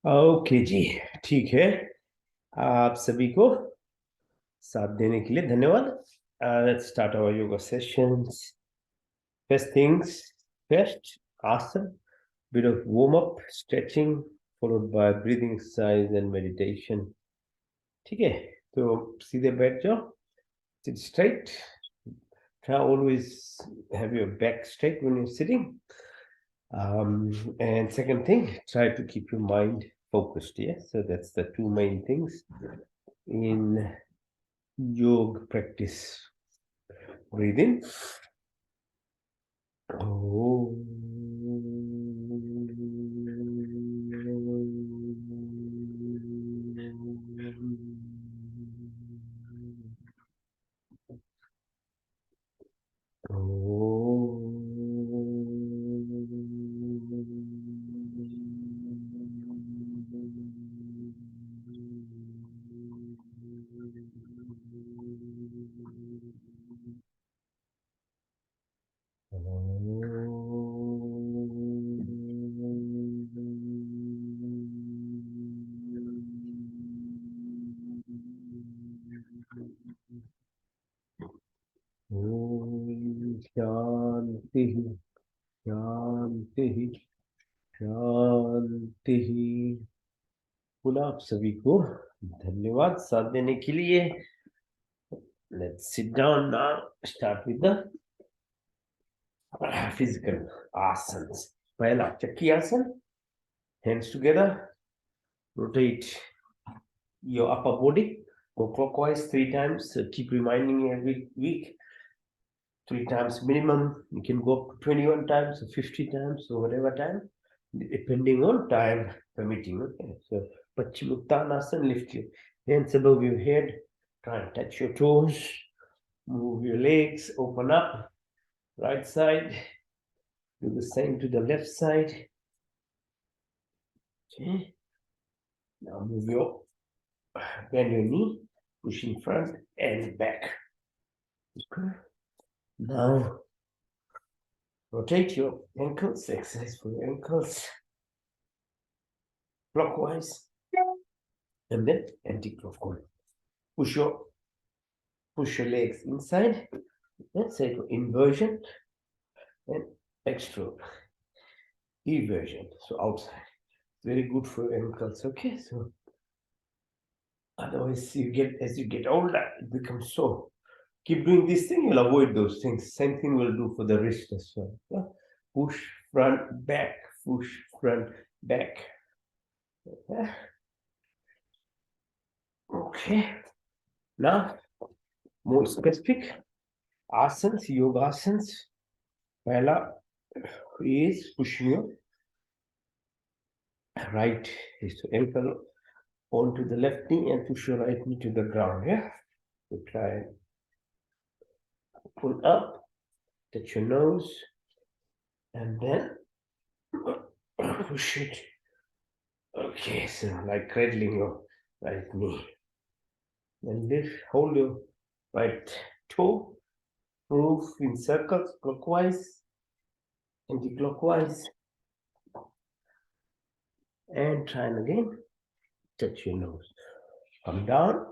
Okay जी। ठीक है। आप सभी को साथ देने के लिए धन्यवाद। Let's start our yoga sessions. First things first, asana, bit of warm up, stretching, followed by breathing exercise and meditation. ठीक है, तो सीधे बैठ जाओ, sit straight. Try always have your back straight when you're sitting. And second thing, try to keep your mind focused. Yeah, so that's the two main things in yoga practice. Breathe in. शांति शांति शांति। पुनः आप सभी को धन्यवाद साथ देने के लिए। Let's sit down now. Start with the physical asanas. पहला चक्की आसन, hands together, rotate your upper body, go clockwise 3 times. Keep reminding you every week, 3 times minimum. You can go up to 21 times or 50 times or whatever time, depending on time permitting. Okay, so Paschimottanasana, lift your hands above your head, try and touch your toes, move your legs, open up, right side, do the same to the left side. Okay, now move your, bend your knee, push in front and back. Okay, now rotate your ankles, exercise for your ankles, clockwise and then anti-clockwise. Push your legs inside. Let's say inversion and extrude. Eversion, so outside. Very good for your ankles. Okay, so otherwise as you get older, it becomes sore. Keep doing this thing, you'll avoid those things. Same thing will do for the wrist as well. Yeah? Push front back, push front back. Yeah? Okay, now more specific asanas, yoga asanas. Pehla is pushing your right ankle onto the left knee and push your right knee to the ground. Yeah, so try and pull up, touch your nose, and then push it. Okay, so like cradling your right knee. Then lift, hold your right toe, move in circles, clockwise, anti-clockwise, and try and again touch your nose. Come down,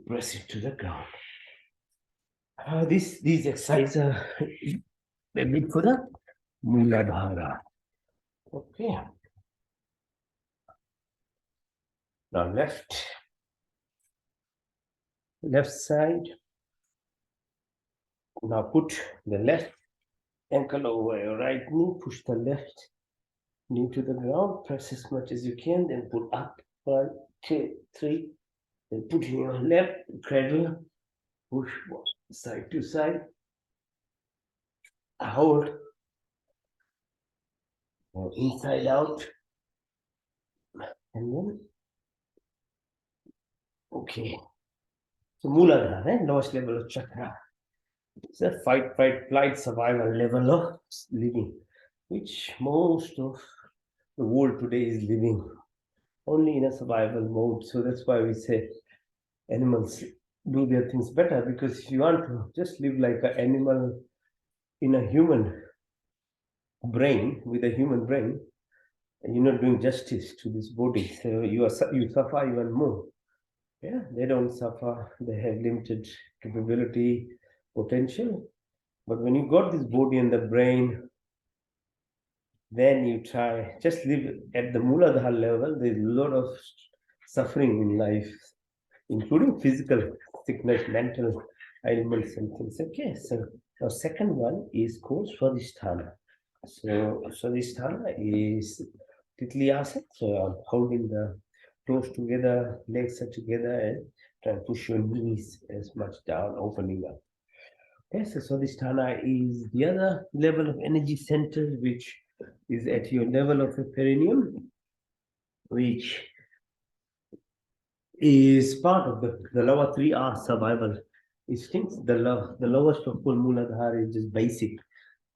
press it to the ground. These exercises are made for the Muladhara. Okay. Now left side. Now put the left ankle over your right knee, push the left knee to the ground, press as much as you can, then pull up. 1, 2, 3. Then put in your left cradle, push side to side, hold, inside out, and then okay. So Muladhara, lowest level of chakra. It's a fight, flight, survival level of living, which most of the world today is living only in a survival mode. So that's why we say animals do their things better, because if you want to just live like an animal in a human brain, with a human brain, you're not doing justice to this body. So you suffer even more. Yeah, they don't suffer. They have limited capability, potential. But when you got this body and the brain, then you try just live at the Mooladhara level. There's a lot of suffering in life, including physical sickness, mental ailments, and things. Okay, so the second one is called Swadhisthana. So Swadhisthana is Titli. So I'm holding the toes together, legs are together, and try to push your knees as much down, opening up. Yes, so Swadhisthana is the other level of energy center, which is at your level of the perineum, which is part of the lower three are survival instincts. The lowest of full Mooladhara is just basic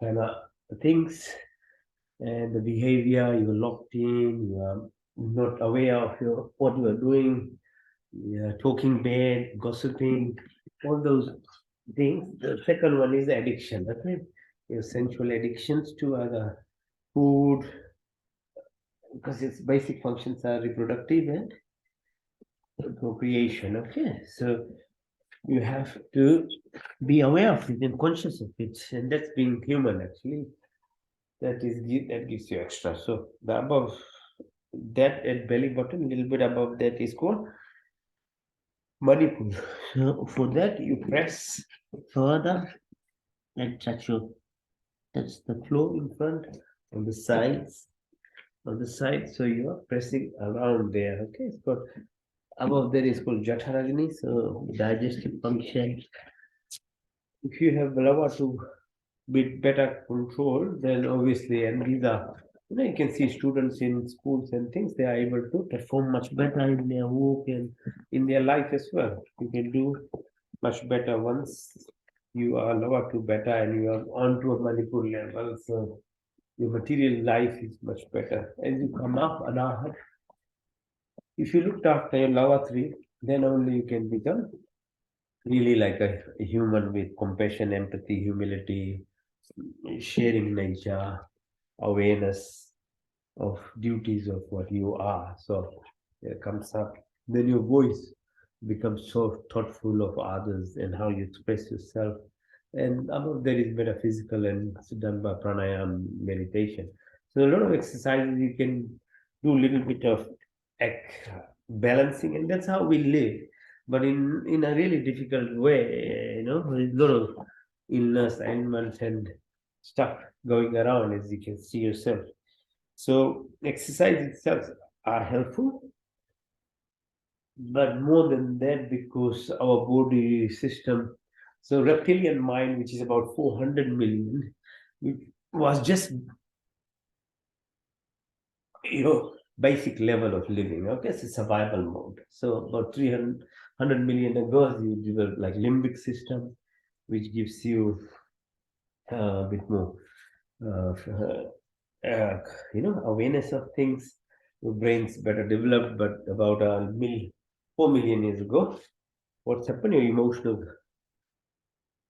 kind of things, and the behavior, you're locked in, you are not aware of what you are doing, you're talking bad, gossiping, all those things. The second one is the addiction. That means your sensual addictions to other food, because its basic functions are reproductive and procreation. Okay, so you have to be aware of it and conscious of it, and that's being human actually. That gives you extra. So the above that at belly button, a little bit above that is called Manipur. So for that you press further and touch the floor in front, on the sides, so you are pressing around there. Okay, it's called above there is called Jatharagni, so digestive function. If you have lava to bit better control, then obviously, and these are, you can see students in schools and things, they are able to perform much better in their work and in their life as well. You can do much better once you are lower to better and you are on to a Manipur level. So your material life is much better. As you come up, Anahat, if you looked after your lower three, then only you can become really like a human with compassion, empathy, humility, sharing nature, awareness of duties of what you are. So it comes up. Then your voice becomes so thoughtful of others and how you express yourself. And above there is metaphysical and it's done by pranayam meditation. So a lot of exercises you can do a little bit of balancing, and that's how we live. But in a really difficult way, there's a lot of illness, ailments, and stuff going around, as you can see yourself. So exercise itself are helpful, but more than that, because our body system, so reptilian mind, which is about 400 million, which was just basic level of living. Okay, it's a survival mode. So about 300 million ago, you develop like limbic system, which gives you a bit more awareness of things. Your brain's better developed, but about 4 million years ago, what's happened? Your emotional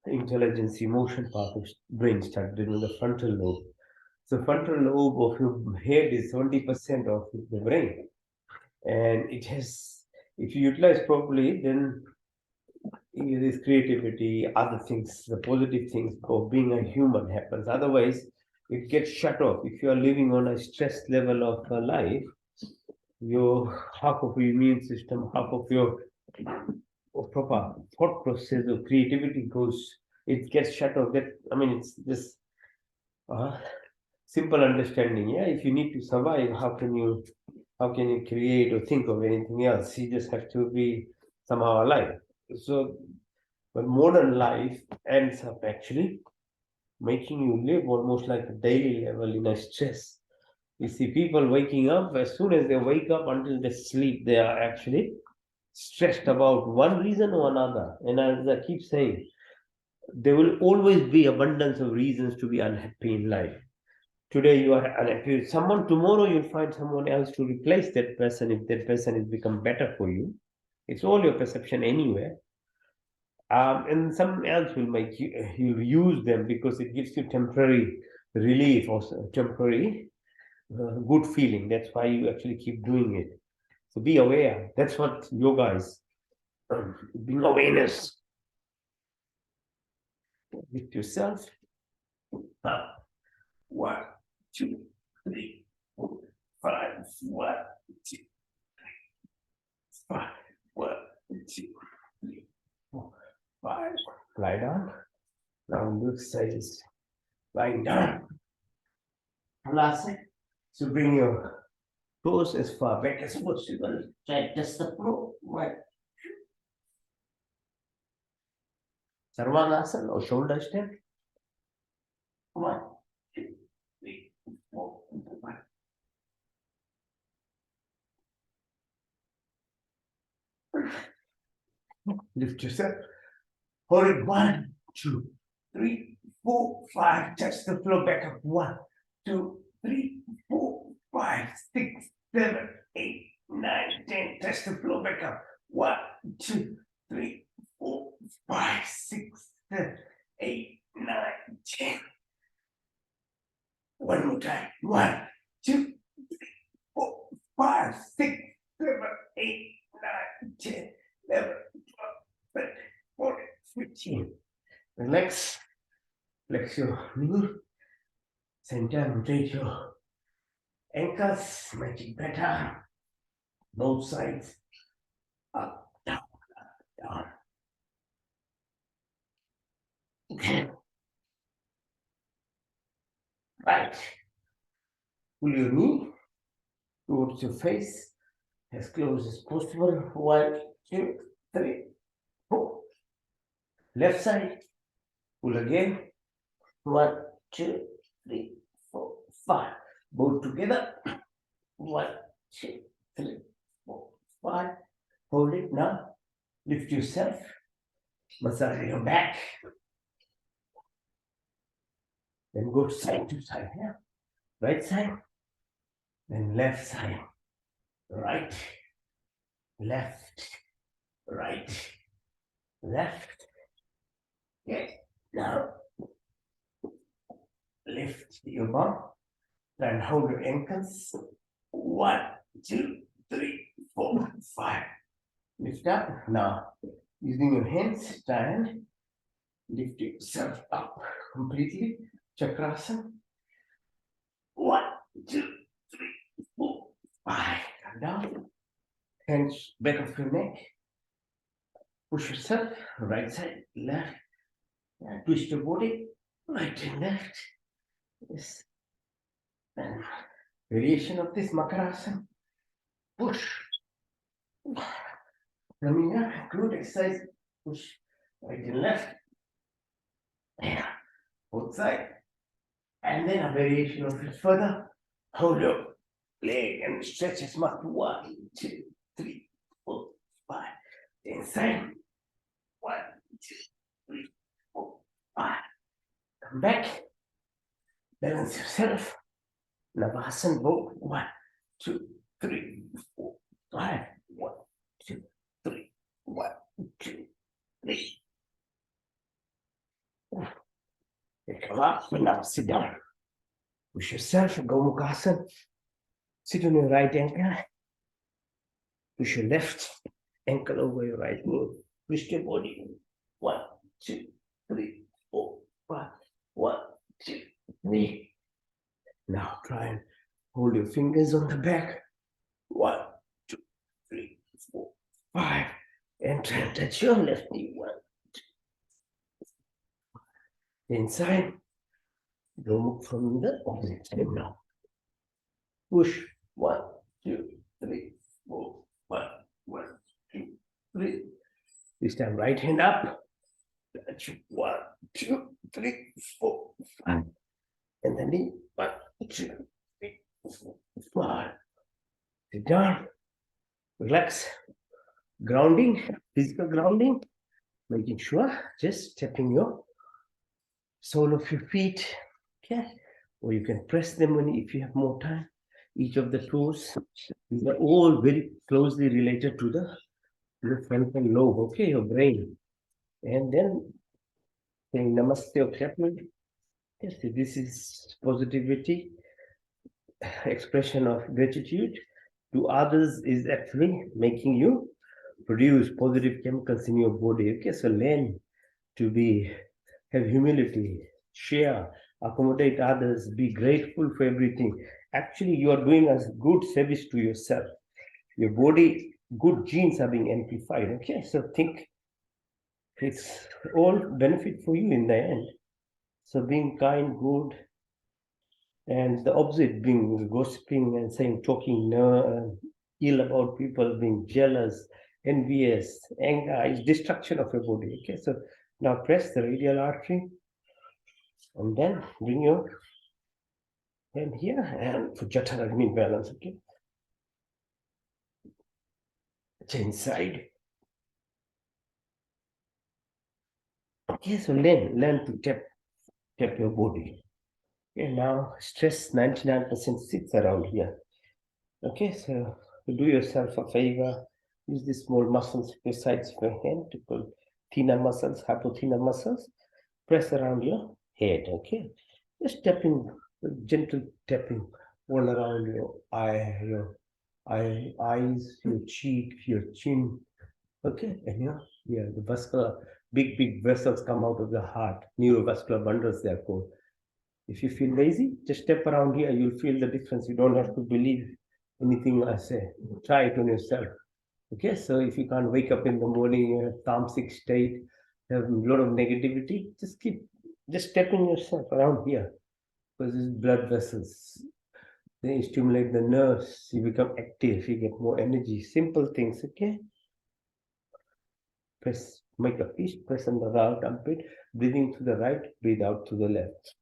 intelligence, emotion part of brain started in the frontal lobe. So frontal lobe of your head is 70% of the brain, and it has, if you utilize properly, then this creativity, other things, the positive things of being a human happens. Otherwise, it gets shut off. If you are living on a stress level of life, your half of your immune system, half of your proper thought process of creativity goes, it gets shut off. That, I mean, it's just simple understanding. Yeah, if you need to survive, how can you create or think of anything else? You just have to be somehow alive. So, but modern life ends up actually making you live almost like a daily level in a stress. You see people waking up, as soon as they wake up until they sleep, they are actually stressed about one reason or another. And as I keep saying, there will always be abundance of reasons to be unhappy in life. Today you are unhappy with someone, tomorrow you'll find someone else to replace that person if that person has become better for you. It's all your perception anyway. And someone else will make you use them because it gives you temporary relief or temporary good feeling. That's why you actually keep doing it. So be aware. That's what yoga is. Being awareness with yourself. Up. 1, 2, 3, 4, 5. 1, 2, 3, 5. 1, 2, 3, 4, 5. Lie down. Now the exercise. Lying down. Last thing. So bring your toes as far back as possible. Try to touch the floor. 1. Sarvanasana or shoulder stand. 1, 2, 3, 4, 5. Lift yourself. Hold it. 1, 2, 3, 4, 5. Touch the floor back up. 1, 2, 3, 4, 5, 6, 7, 8, 9, 10. Touch the floor back up. 1, 2, 3, 4, 5, 6, 7, 8, 9, 10. One more time. 1, 2, 3, 4, 5, 6, 7, 8, 9, 10, 11, 12, 13, 14, 15. Relax. Flex your knee. Same time, rotate your ankles. Make it better. Both sides. Up, down, down. Okay. Right. Pull your knee towards your face as close as possible. 1, 2, 3, 4. Left side. Pull again. 1, 2, 3, 4, 5. Both together. 1, 2, 3, 4, 5. Hold it now. Lift yourself. Massage your back. Then go side to side. Yeah? Right side. Then left side. Right. Left. Right. Left. Okay. Now lift your bum. Then hold your ankles. 1, 2, 3, 4, 5. Lift up. Now using your hands, stand. Lift yourself up completely. Chakrasana. 1, 2, 3, 4, 5. Come down. Hands back of your neck. Push yourself. Right side, left. And twist your body. Right and left. Yes. And variation of this Makarasana. Push. Coming up. Good exercise. Push. Right and left. Yeah. Both sides. And then a variation of it further. Hold your leg and stretch as much. 1, 2, 3, 4, 5. Inside. 1, 2, 3, 4, 5. Come back. Balance yourself. Navasana both. 1, 2, 3, 4, 5. 1, 2, 3, 1, 2, 3. Come up and now sit down. Push yourself. Gomukhasana. Sit on your right ankle. Push your left ankle over your right knee. Twist your body. 1, 2, 3, 4, 5. 1, 2, 3. Now try and hold your fingers on the back. 1, 2, 3, 4, 5. And try and touch your left knee. 1, 2. Inside. Go from the opposite side now. Push. 1, 2, 3, 4, 5. 1, 2, 3. This time right hand up. Touch. 1, 2, 3, 4, 5. And the knee. 1, 2, 3, 4, 5. Sit down. Relax. Grounding. Physical grounding. Making sure just tapping your sole of your feet. Okay. Or you can press them when if you have more time. Each of the toes. These are all very closely related to the frontal lobe. Okay, your brain. And then saying namaste or clapping. Yes, this is positivity. expression of gratitude to others is actually making you produce positive chemicals in your body. Okay, so learn to have humility, share, accommodate others, be grateful for everything. Actually, you are doing a good service to yourself. Your body, good genes are being amplified. Okay, so think it's all benefit for you in the end. So being kind, good, and the opposite being gossiping and saying, talking ill about people, being jealous, envious, anger is destruction of your body. Okay, so now press the radial artery and then bring your hand here and for Jatharagni balance. Okay, change side. Okay, so learn to tap your body. Okay, now stress 99% sits around here. Okay, so do yourself a favor. Use these small muscles besides your hand to pull thinner muscles, hypothenar muscles. Press around your head. Okay, just tapping, gentle tapping all around your eyes, your cheek, your chin. Okay, and the vascular, big vessels come out of the heart. Neurovascular bundles, they are called. If you feel lazy, just step around here. You'll feel the difference. You don't have to believe anything I say. Try it on yourself. Okay, so if you can't wake up in the morning, you have tamasic state, have a lot of negativity, just stepping yourself around here. Because these blood vessels, they stimulate the nerves. You become active. You get more energy. Simple things. Okay. Press, make a fist. Press on the right armpit. Breathing to the right. Breathe out to the left.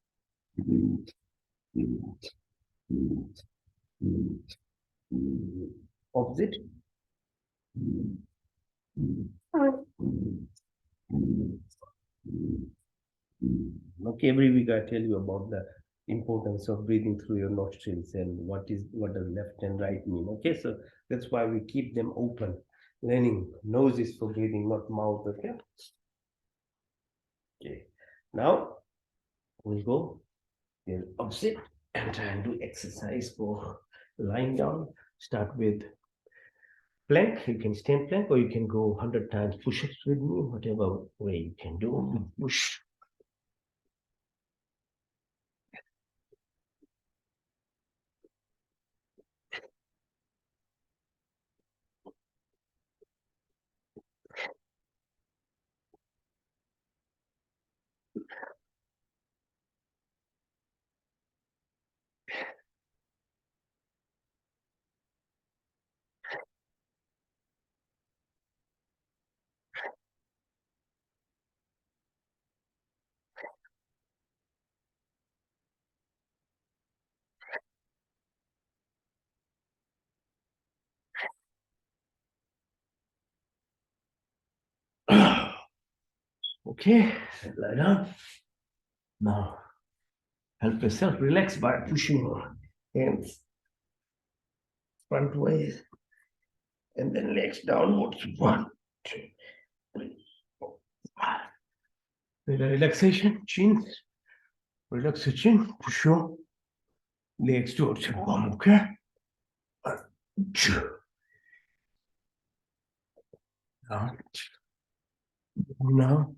Opposite. Okay, every week I tell you about the importance of breathing through your nostrils and what does left and right mean. Okay, so that's why we keep them open. Learning nose is for breathing, not mouth. Okay. Okay. Now we'll go the opposite and try and do exercise for lying down. Start with plank. You can stand plank or you can go 100 times push-ups with me, whatever way you can do. Push. Okay, lie down. Now, help yourself relax by pushing your hands front ways and then legs downwards. 1, 2, 3, 4, 5. With a relaxation, chin, relax your chin, push your legs towards your bum, okay? 1, 2. Now,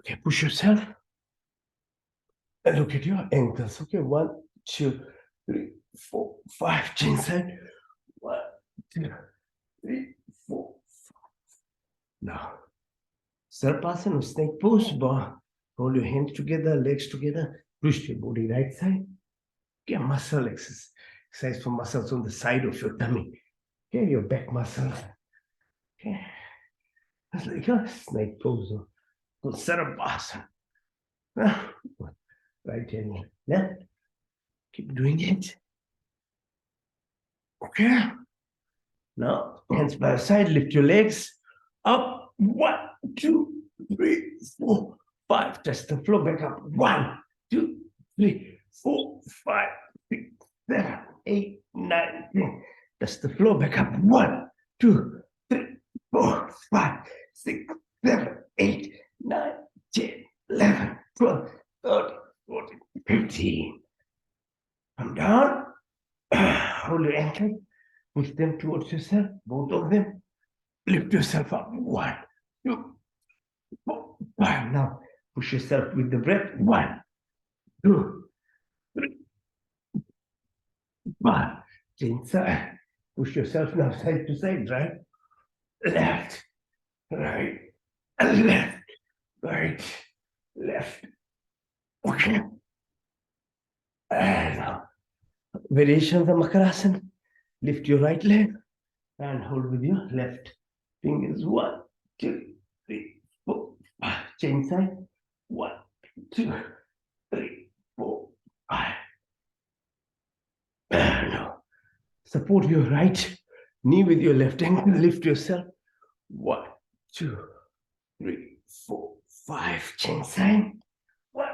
okay, push yourself and look at your ankles. Okay, 1, 2, 3, 4, 5. Chin side. 1, 2, 3, 4, 5. Now, Sarpasana, snake pose, bar. Hold your hands together, legs together. Push your body right side. Okay, muscle exercise for muscles on the side of your tummy. Okay, your back muscle. Okay, that's like a snake pose. Called Sarpasana. Right hand, left. Keep doing it. Okay. Now, hands by your side, lift your legs up. 1, 2, 3, 4, 5. Touch the floor, back up. 1, 2, 3, 4, 5, 6, 7, 8, 9, 10. Touch the floor, back up. 1, 2, 3, 4, 5, 6, 7, 8, 9, 10, 11, 12, 13, 14, 15. Come down. hold your ankle, push them towards yourself, both of them. Lift yourself up. 1, 2, 4, 5. Now push yourself with the breath. 1, 2, 3, 5. Inside. Push yourself now side to side, right? Left, right, left, right, left. Okay. And now, variation of the Makarasana. Lift your right leg and hold with your left fingers. 1, 2, 3, 4, 5. Change side. 1, 2, 3, 4, 5. Now, support your right knee with your left ankle. Lift yourself. 1, 2, 3, 4, 5. Change side. 1,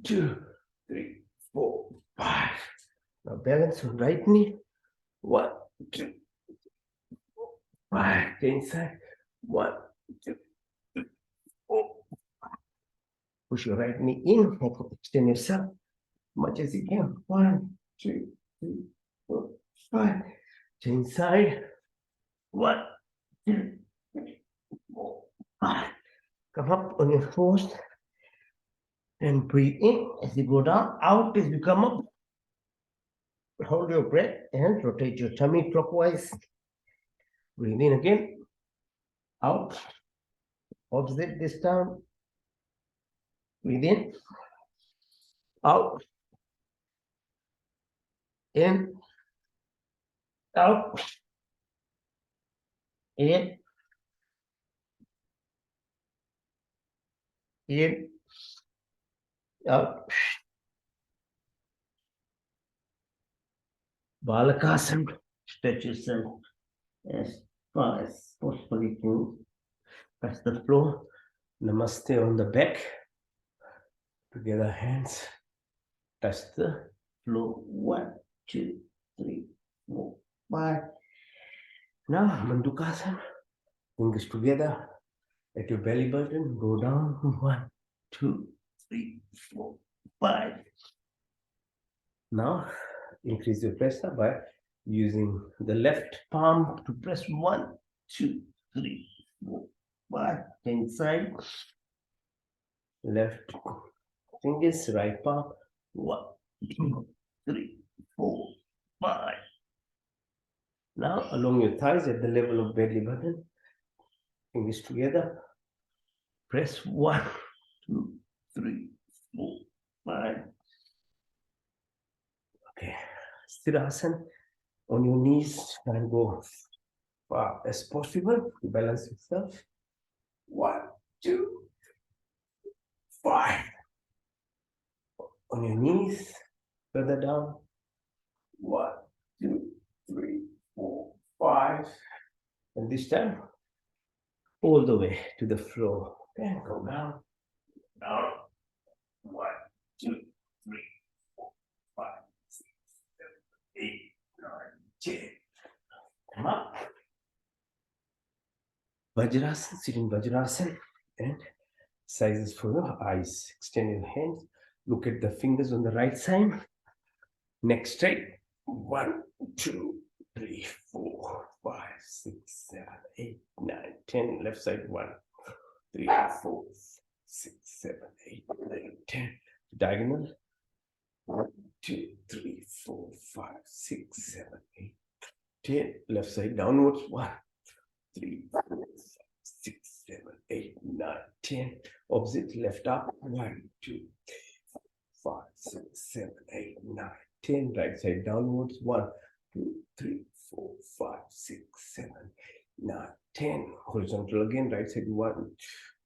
2, 3, 4, 5. Now balance on right knee. 1, 2, 5. Change side. 1, 2, 3, 4. Push your right knee in. Extend yourself much as you can. 1, 2, 3, 4, 5. Change side. 1, 2, 3, 4, 5. Come up on your toes and breathe in as you go down. Out as you come up. Hold your breath and rotate your tummy clockwise. Breathe in again. Out. Opposite this time. Breathe in. Out. In. Out. In. In. Out. Balakasana. Stretch yourself as far as possible you can. Touch the floor. Namaste on the back. Together hands. Touch the floor. 1, 2, 3, 4, 5. Now Mandukasana. Fingers together at your belly button. Go down. 1, 2, 3, 4, 5. Now increase your pressure by using the left palm to press. 1, 2, 3, 4, 5. Inside. Left fingers, right palm. 1, 2, 3, 4, 5. Now along your thighs at the level of belly button. Fingers together. Press. 1, 2, 3, 4, 5. Okay. Sthirasana on your knees and go far as possible to balance yourself. 1, 2, 5. On your knees, further down. 1, 2, 3, 4, 5. And this time, all the way to the floor. Okay, go down, down. 1, 2, 3, 4, 5, 6, 7, 8, 9, 10. Come up. Vajrasana, sitting Vajrasana, and sizes for your eyes. Extend your hands. Look at the fingers on the right side. Neck straight. 1, 2, 3, 4, 5, 6, 7, 8, 9, 10. Left side. 1, 3, 4, 6, 7, 8, 9, 10. Diagonal. 1, 2, 3, 4, 5, 6, 7, 8, 10. Left side downwards. 1, 3, 4, 5, 6, 7, 8, 9, 10. Opposite left up. 1, 2, 3, 4, 5, 6, 7, 8, 9, 10. Right side downwards. 1, 2, 3, 4, 5, 6, 7, 9, 10. Horizontal again. Right side. 1,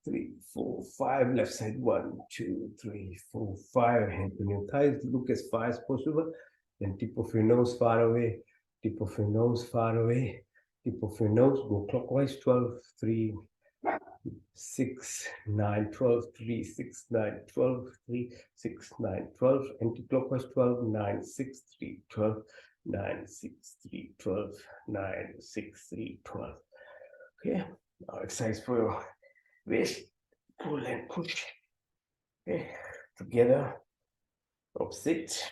3, 4, 5. Left side. 1, 2, 3, 4, 5. Hands on your thighs. Look as far as possible. Then tip of your nose far away. Tip of your nose far away. Tip of your nose. Go clockwise. 12, 3, 6, 9, 12, 3, 6, 9, 12, 3, 6, 9, 12. Anti-clockwise. 12, 9, 6, 3, 12, 9, 6, 3, 12, 9, 6, 3, 12. Okay. Now exercise for your waist. Pull and push. Okay. Together. Opposite.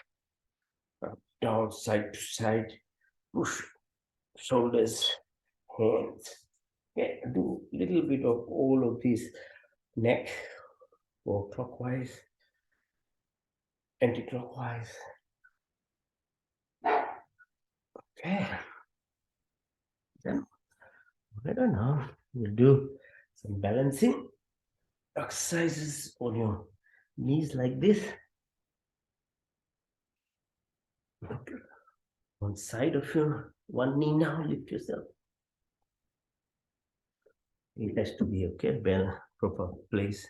Up, down, side to side. push, shoulders, hands. Okay, do little bit of all of this. Neck, go clockwise, anti-clockwise. Okay. Then, I don't know. We'll do some balancing exercises on your knees like this. One side of your one knee now, lift yourself. It has to be okay, proper place.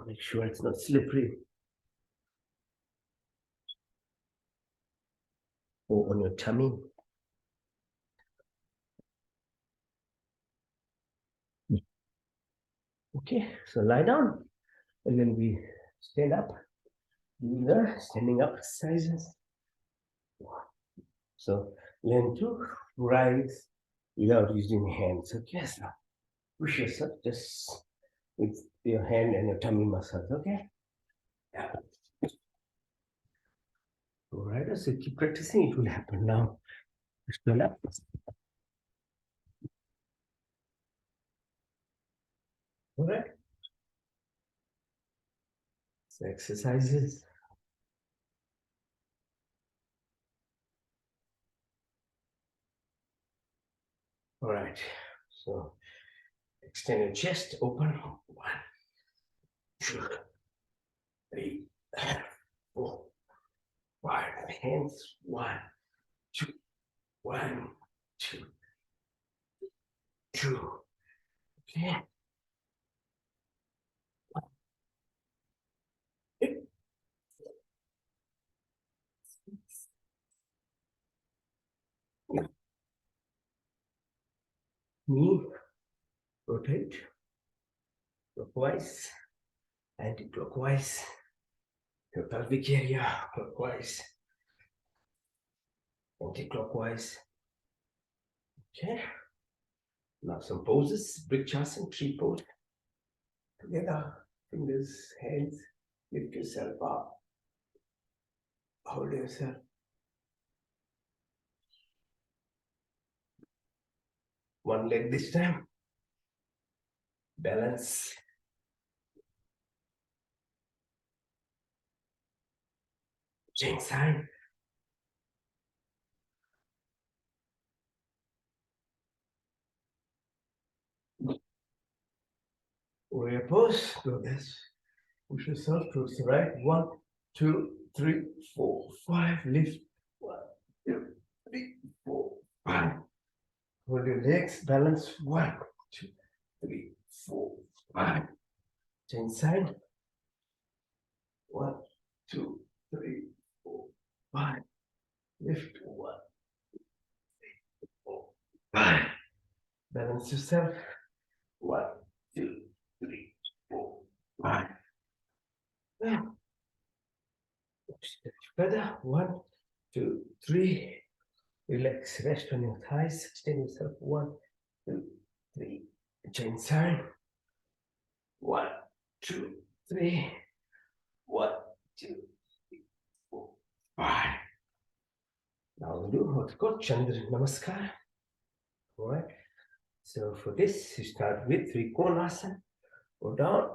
Make sure it's not slippery. Or on your tummy. Okay, so lie down and then we stand up. Do the standing up exercises. So learn to rise without using hands. Okay, so push yourself just with your hand and your tummy muscles. Okay. Yeah. All right. So keep practicing. It will happen now. Stand up. All right. So exercises. All right. So extend your chest open. 1, 2, 3, 4, 5. Hands. 1, 2, 1, 2, 2. Okay. Knee, rotate, clockwise, anti-clockwise, your pelvic area, clockwise, anti-clockwise. Okay. Now some poses, Vrikshasana, tree pose. Together, fingers, hands, lift yourself up, hold yourself. One leg this time. Balance. Change side. Warrior pose. Do this. Push yourself towards the right. 1, 2, 3, 4, 5. Lift. 1, 2, 3, 4, 5. Hold your legs. Balance. 1, 2, 3, 4, 5. Change side. 1, 2, 3, 4, 5. Lift. 1, 3, 4, 5. Balance yourself. 1, 2, 3, 4, 5. Now, further. 1, 2, 3. Relax. Rest on your thighs. Extend yourself. 1, 2, 3. Change side. 1, 2, 3. 1, 2, 3, 4, 5. Now we'll do what's called Chandra Namaskar. All right. So for this, you start with Trikonasana. Go down.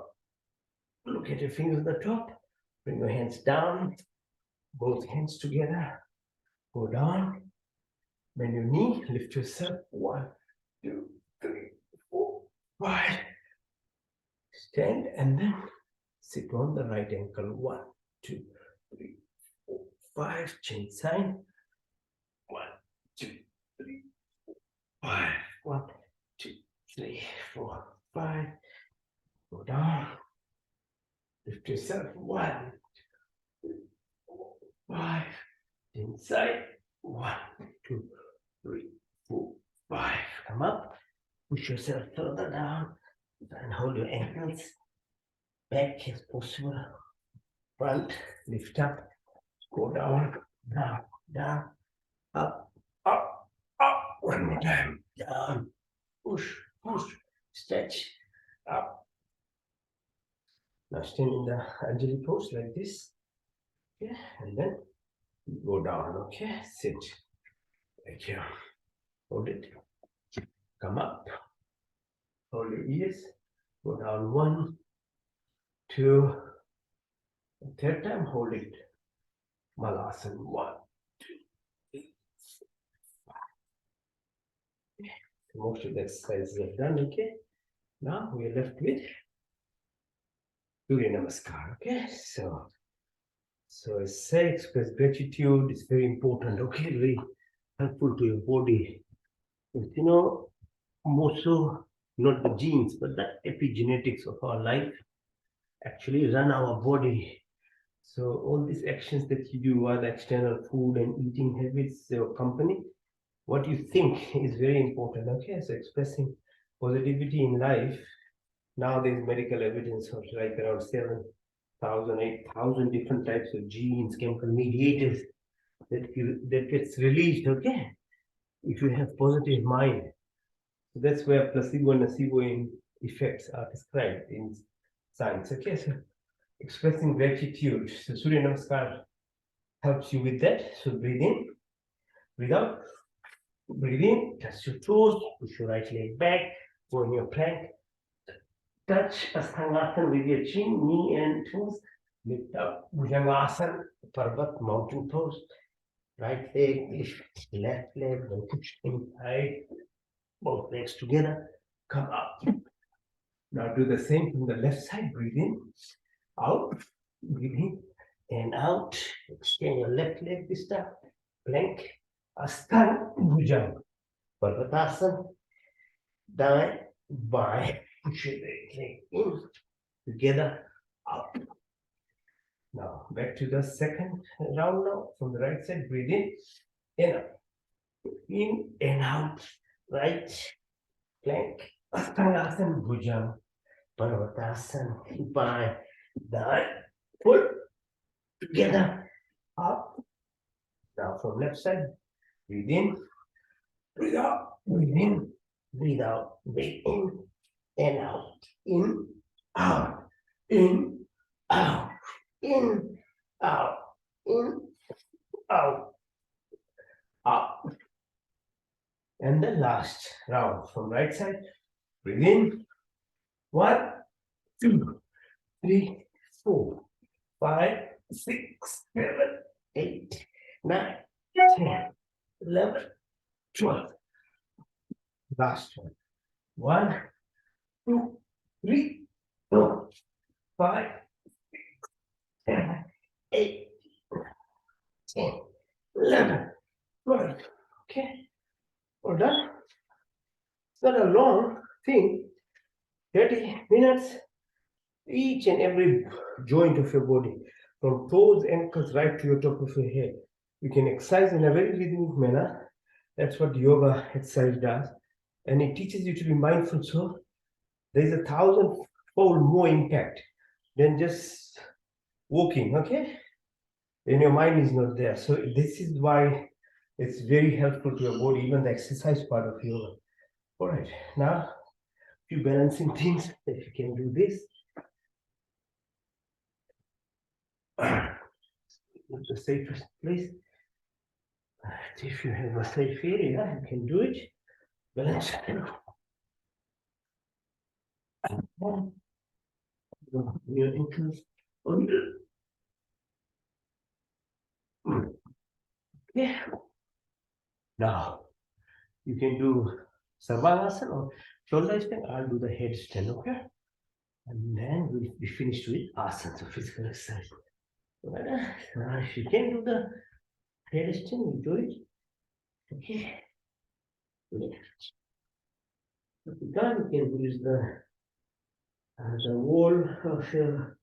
Look at your fingers at the top. Bring your hands down. Both hands together. Go down. Bend your knee. Lift yourself. 1, 2, 3, 4, 5. Stand and then sit on the right ankle. 1, 2, 3, 4, 5. Change side. 1, 2, 3, 4, 5. 1, 2, 3, 4, 5. Go down. Lift yourself. 1, 2, 3, 4, 5. Inside. 1, 2, 3, 4, 5. Come up. Push yourself further down. And hold your ankles back as possible. Front. Lift up. Go down. Down. Down. Up. Up. Up. One more time. Down. Push. Push. Stretch. Up. Now stand in the Anjali pose like this. Okay. And then go down. Okay. Sit. Thank you. Hold it. Come up. Hold your ears. Go down 1, 2. Third time, hold it. Malasana 1, 2, 3, 4, 5. Most of the exercises are done. Okay. Now we are left with Surya Namaskar. Okay. So I say express gratitude is very important. Okay. Very helpful to your body. You know, more so not the genes, but the epigenetics of our life actually run our body. So all these actions that you do, while external food and eating habits, your company, what you think is very important. Okay, so expressing positivity in life. Now there's medical evidence of like around 7,000, 8,000 different types of genes, chemical mediators that gets released. Okay, if you have positive mind. So that's where placebo and nocebo effects are described in science. Okay, so expressing gratitude. So Surya Namaskar helps you with that. So breathe in, breathe out, breathe in, touch your toes, push your right leg back, go in your plank, touch Asthangasana with your chin, knee and toes, lift up, Bhujangasana, Parvat, mountain pose, right leg lift, left leg, then push inside, both legs together, come up. Now do the same from the left side, breathe in, out, breathe in, and out. Extend your left leg this time. Plank. Asthana Bhujanga. Parvatasana. Down, by. Push your leg in. Together. Out. Now back to the second round now. From the right side. Breathe in. And out. In and out. Right. Plank. Asthana Bhujanga. Parvatasana. By. Down. Pull. Together. Up. Now from left side, breathe in, breathe out, breathe in, breathe out, breathe in, and out, in, out, in, out, in, out, in, out, up. And the last round from right side, breathe in, 1, 2, 3, 4, 5, 6, 7, 8, 9, 10, 11, 12. Last one. 1, 2, 3, 4, 5, 6, 7, 8, 10, 11, 12. Okay. All done. It's not a long thing. 30 minutes. Each and every joint of your body, from toes, ankles, right to your top of your head. You can exercise in a very rhythmic manner. That's what yoga exercise does. And it teaches you to be mindful. So there's 1,000-fold more impact than just walking, okay? And your mind is not there. So this is why it's very helpful to your body, even the exercise part of yoga. All right, now, a few balancing things. If you can do this. The safest place. If you have a safe area, you can do it. Balance. Your ankles under. Yeah. Now you can do Sarvangasana or shoulder stand. I'll do the headstand, okay? And then we'll be finished with asanas, so physical exercise. If you can do the headstand, you do it. Okay. If you can't, you can use the wall of your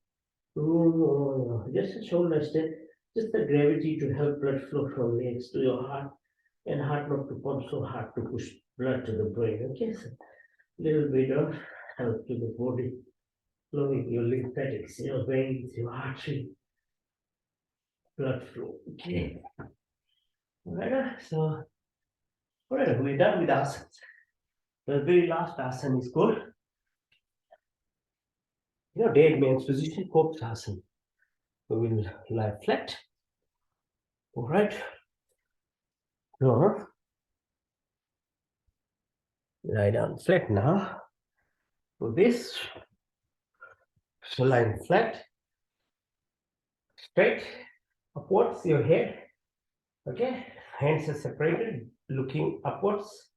room or just a shoulder stand, just the gravity to help blood flow from legs to your heart and heart not to pump so hard to push blood to the brain. Okay, so little bit of help to the body, flowing your lymphatics, your veins, your artery, blood flow. Okay. Alright, so alright, we're done with asanas. The very last asana is called, dead man's position, corpse asana. We will lie flat. Alright. Now, Lie down flat now. So this. So lying flat. Straight. Upwards your head. Okay. Hands are separated. Looking upwards.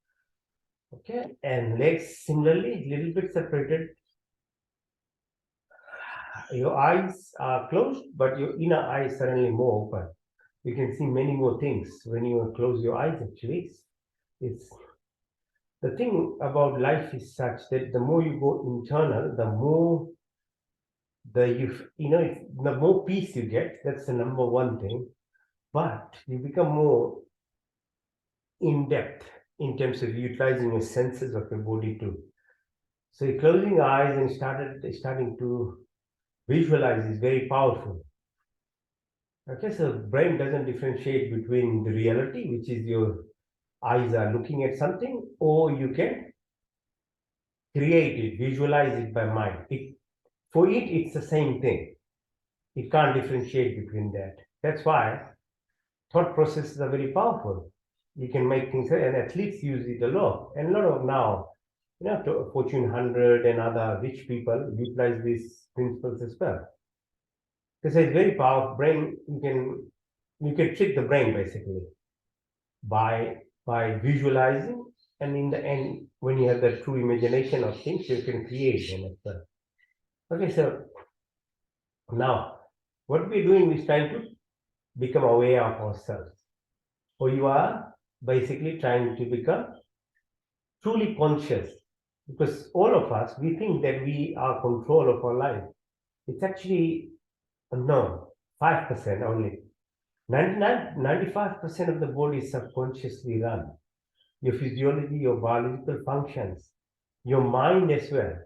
Okay. And legs similarly. Little bit separated. Your eyes are closed, but your inner eye is suddenly more open. You can see many more things when you close your eyes. Actually, it's the thing about life is such that the more you go internal, the more the more peace you get. That's the number one thing. But you become more in depth in terms of utilizing your senses of your body too. So you're closing your eyes and starting to visualize is very powerful. Okay, so brain doesn't differentiate between the reality, which is your eyes are looking at something, or you can create it, visualize it by mind. For it, it's the same thing. It can't differentiate between that. That's why thought processes are very powerful. You can make things, and athletes use it a lot. And a lot of now, Fortune 100 and other rich people utilize these principles as well. Because it's very powerful. Brain, you can trick the brain basically by visualizing, and in the end, when you have the true imagination of things, you can create them as well. Okay, so now what we're doing is trying to become aware of ourselves. Or you are basically trying to become truly conscious, because all of us, we think that we are control of our life. It's actually no, 5% only. 95% of the body is subconsciously run. Your physiology, your biological functions, your mind as well.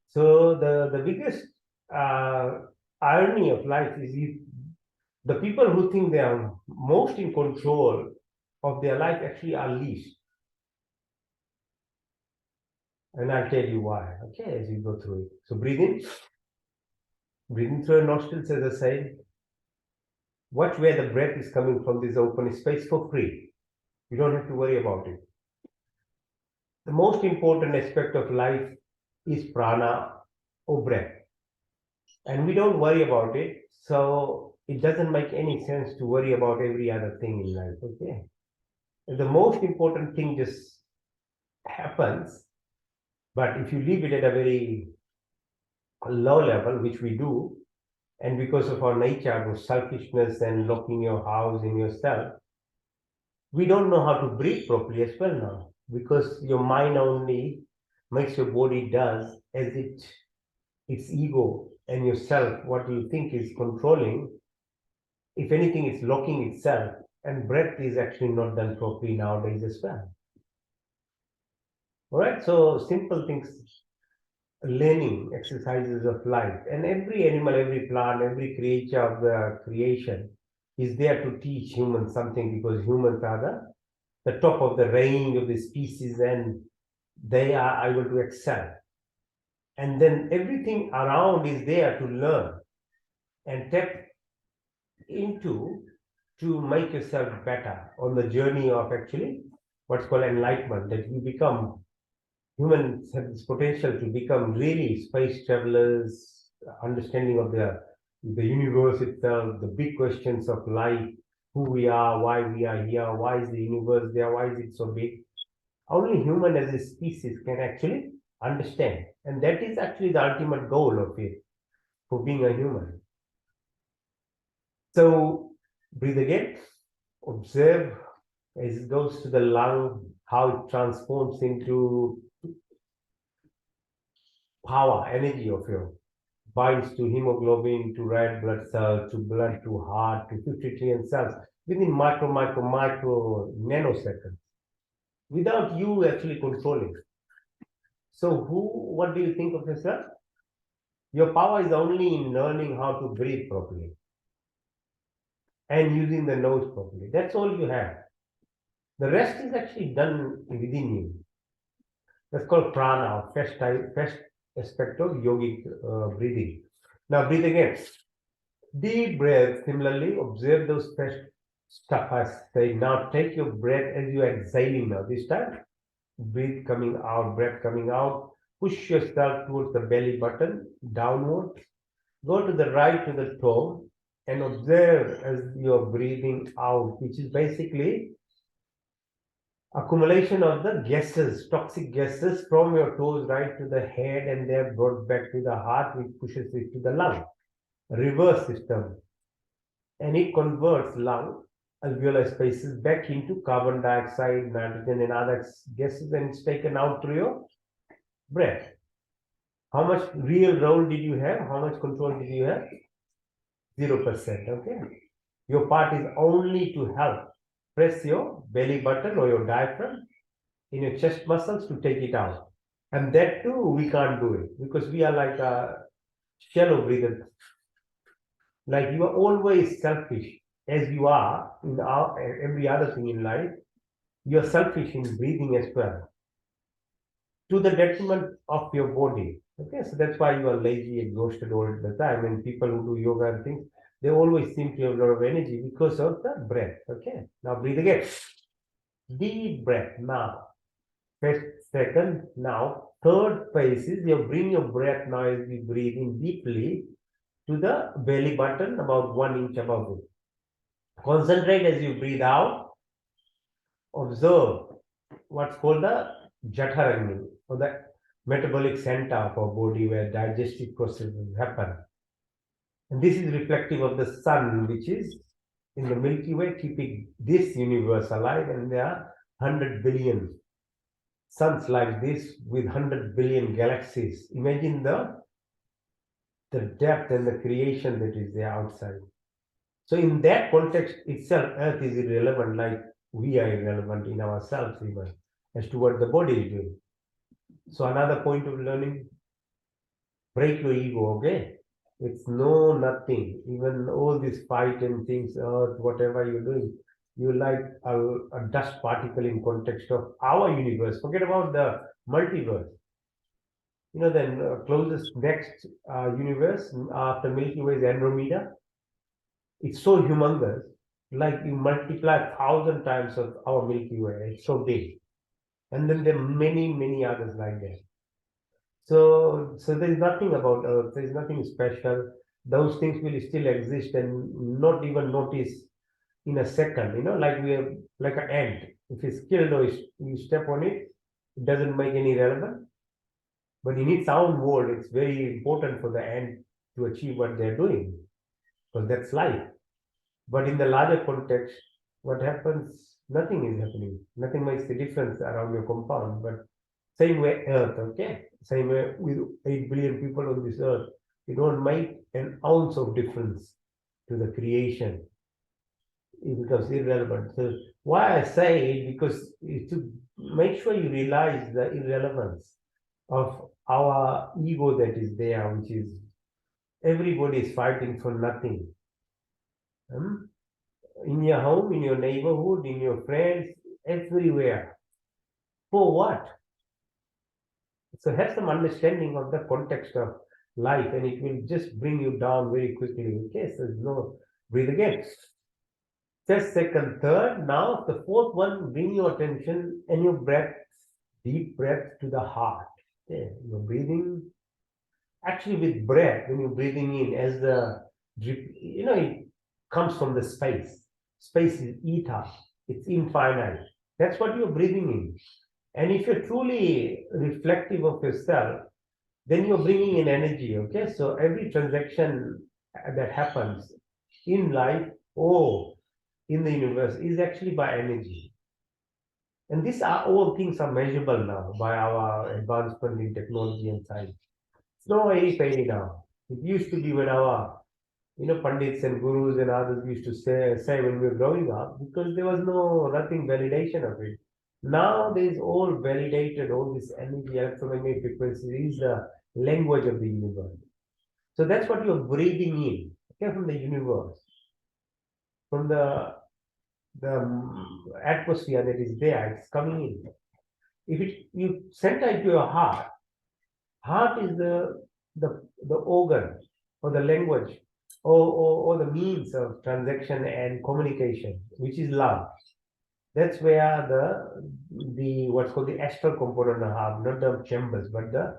So the biggest irony of life is the people who think they are most in control of their life actually are least. And I'll tell you why, okay, as we go through it. So breathe in. Breathe in through your nostrils, as I said. Watch where the breath is coming from this open space for free. You don't have to worry about it. The most important aspect of life is prana or breath. And we don't worry about it. So it doesn't make any sense to worry about every other thing in life, okay? And the most important thing just happens, but if you leave it at a very low level, which we do, and because of our nature of selfishness and locking your house in yourself, we don't know how to breathe properly as well now, because your mind only makes your body does as its ego and yourself, what you think is controlling, if anything, it's locking itself, and breath is actually not done properly nowadays as well. All right, so simple things, learning exercises of life, and every animal, every plant, every creature of the creation is there to teach humans something, because humans are the top of the range of the species, and they are able to excel. And then everything around is there to learn and tap into to make yourself better on the journey of actually what's called enlightenment, that you become, humans have this potential to become really space travelers, understanding of the universe itself, the big questions of life, who we are, why we are here, why is the universe there, why is it so big. Only human as a species can actually understand. And that is actually the ultimate goal of it, for being a human. So breathe again, observe as it goes to the lung, how it transforms into power, energy of your, binds to hemoglobin, to red blood cells, to blood, to heart, to 50 trillion cells within micro nanoseconds, without you actually controlling. So what do you think of yourself? Your power is only in learning how to breathe properly and using the nose properly. That's all you have. The rest is actually done within you. That's called prana, first aspect of yogic breathing. Now breathe again. Deep breath. Similarly, observe those first stuff I say. Now take your breath as you are exhaling now. This time, breathe coming out, breath coming out. Push yourself towards the belly button, downward. Go to the right to the toe and observe as you're breathing out, which is basically accumulation of the gases, toxic gases from your toes right to the head and they're brought back to the heart, which pushes it to the lung. Reverse system. And it converts lung alveolar spaces back into carbon dioxide, nitrogen, and other gases, and it's taken out through your breath. How much real role did you have? How much control did you have? 0%. Okay. Your part is only to help press your belly button or your diaphragm in your chest muscles to take it out. And that too, we can't do it because we are like a shallow breathers. Like you are always selfish as you are in every other thing in life. You are selfish in breathing as well, to the detriment of your body. Okay, so that's why you are lazy, exhausted all the time. And people who do yoga and things, they always seem to have a lot of energy because of the breath. Okay, now breathe again. Deep breath now. First, second, now third phase is you bring your breath now as we breathe in deeply to the belly button about 1 inch above it. Concentrate as you breathe out. Observe what's called the Jatharagni, or the metabolic center of our body where digestive processes happen. And this is reflective of the sun, which is in the Milky Way, keeping this universe alive. And there are 100 billion suns like this with 100 billion galaxies. Imagine the depth and the creation that is there outside. So in that context itself, Earth is irrelevant, like we are irrelevant in ourselves even, as to what the body is doing. So another point of learning, break your ego, okay? It's no nothing. Even all this fight and things, Earth, whatever you're doing, you're like a dust particle in context of our universe. Forget about the multiverse. You know, then closest next universe after Milky Way is Andromeda. It's so humongous, like you multiply 1,000 times of our Milky Way. It's so big. And then there are many, many others like that. So there's nothing about Earth, there's nothing special. Those things will still exist and not even notice in a second, you know, like we are like an ant. If it's killed or you step on it, it doesn't make any relevance. But in its own world, it's very important for the ant to achieve what they're doing, because that's life. But in the larger context, what happens? Nothing is happening. Nothing makes the difference around your compound. But same way Earth, okay? Same way with 8 billion people on this Earth, you don't make an ounce of difference to the creation. It becomes irrelevant. So why I say it, because to make sure you realize the irrelevance of our ego that is there, which is everybody is fighting for nothing. In your home, in your neighborhood, in your friends, everywhere. For what? So have some understanding of the context of life, and it will just bring you down very quickly. Okay, so no, breathe again. Just second, third. Now the fourth one, bring your attention and your breath, deep breath to the heart. Okay, you're breathing. Actually, with breath, when you're breathing in, as the drip, you know, it comes from the space. Space is ether. It's infinite. That's what you're breathing in. And if you're truly reflective of yourself, then you're bringing in energy. Okay, so every transaction that happens in life or in the universe is actually by energy. And these are all things are measurable now by our advancement in technology and science. It's no airy-fairy now. It used to be when our, you know, pundits and gurus and others used to say when we were growing up, because there was nothing validation of it. Now there is all validated, all this energy, electromagnetic frequency is the language of the universe. So that's what you're breathing in, okay, from the universe, from the atmosphere that is there, it's coming in. If you center it to your heart, heart is the organ or the language or the means of transaction and communication, which is love. That's where the what's called the astral component have, not the chambers, but the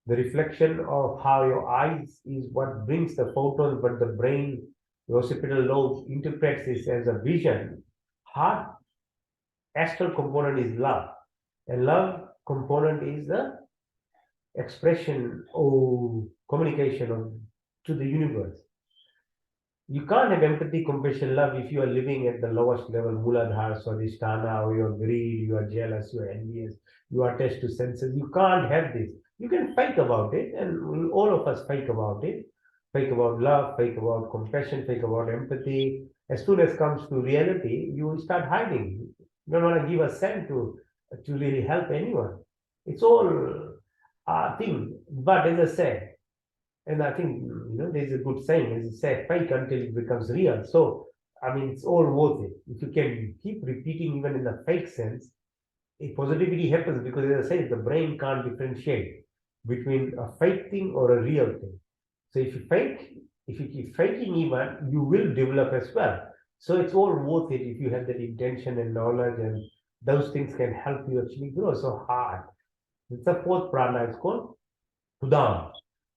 reflection of how your eyes is what brings the photons, but the brain, the occipital lobe interprets this as a vision. Heart astral component is love, and love component is the expression or communication to the universe. You can't have empathy, compassion, love if you are living at the lowest level, Muladhara, Swadhisthana, or you're greed, you are jealous, you are envious, you are attached to senses. You can't have this. You can fake about it, and all of us fake about it. Fake about love, fake about compassion, fake about empathy. As soon as comes to reality, you start hiding. You don't want to give a cent to really help anyone. It's all a thing. But as I said, and I think, there's a good saying, as you said, fake until it becomes real. So, I mean, it's all worth it. If you can keep repeating, even in the fake sense, a positivity happens because, as I said, the brain can't differentiate between a fake thing or a real thing. So, if you keep faking even, you will develop as well. So, it's all worth it if you have that intention and knowledge, and those things can help you actually grow. So, hard. It's the fourth prana, it's called Udam.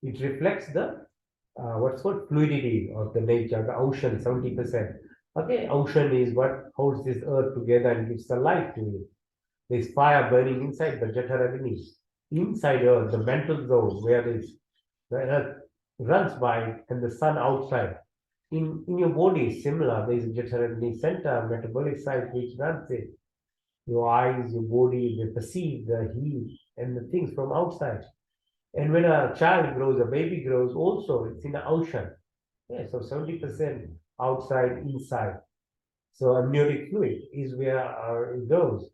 It reflects the what's called fluidity of the nature, the ocean, 70%. Okay, ocean is what holds this earth together and gives the life to it. There's fire burning inside the Jataragni. Inside earth, the mental zone where the earth runs by and the sun outside. In your body, similar, there is a Jataragni center, metabolic site which runs it. Your eyes, your body, they perceive the heat and the things from outside. And when a child grows, a baby grows, also it's in the ocean. Yeah, so 70% outside, inside. So amniotic fluid is where it goes.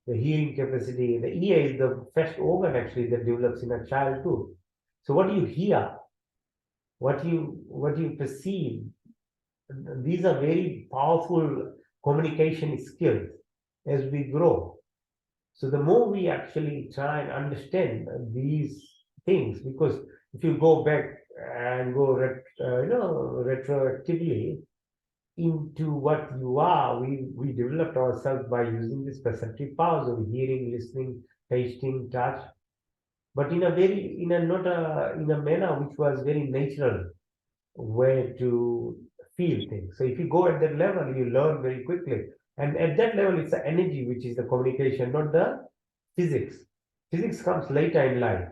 The hearing capacity, the ear is the first organ actually that develops in a child too. So what you hear, what you perceive, these are very powerful communication skills as we grow. So the more we actually try and understand these things, because if you go back and go retroactively into what you are, we developed ourselves by using this perceptive powers of hearing, listening, tasting, touch, but in a manner which was very natural way to feel things. So if you go at that level, you learn very quickly. And at that level, it's the energy which is the communication, not the physics. Physics comes later in life.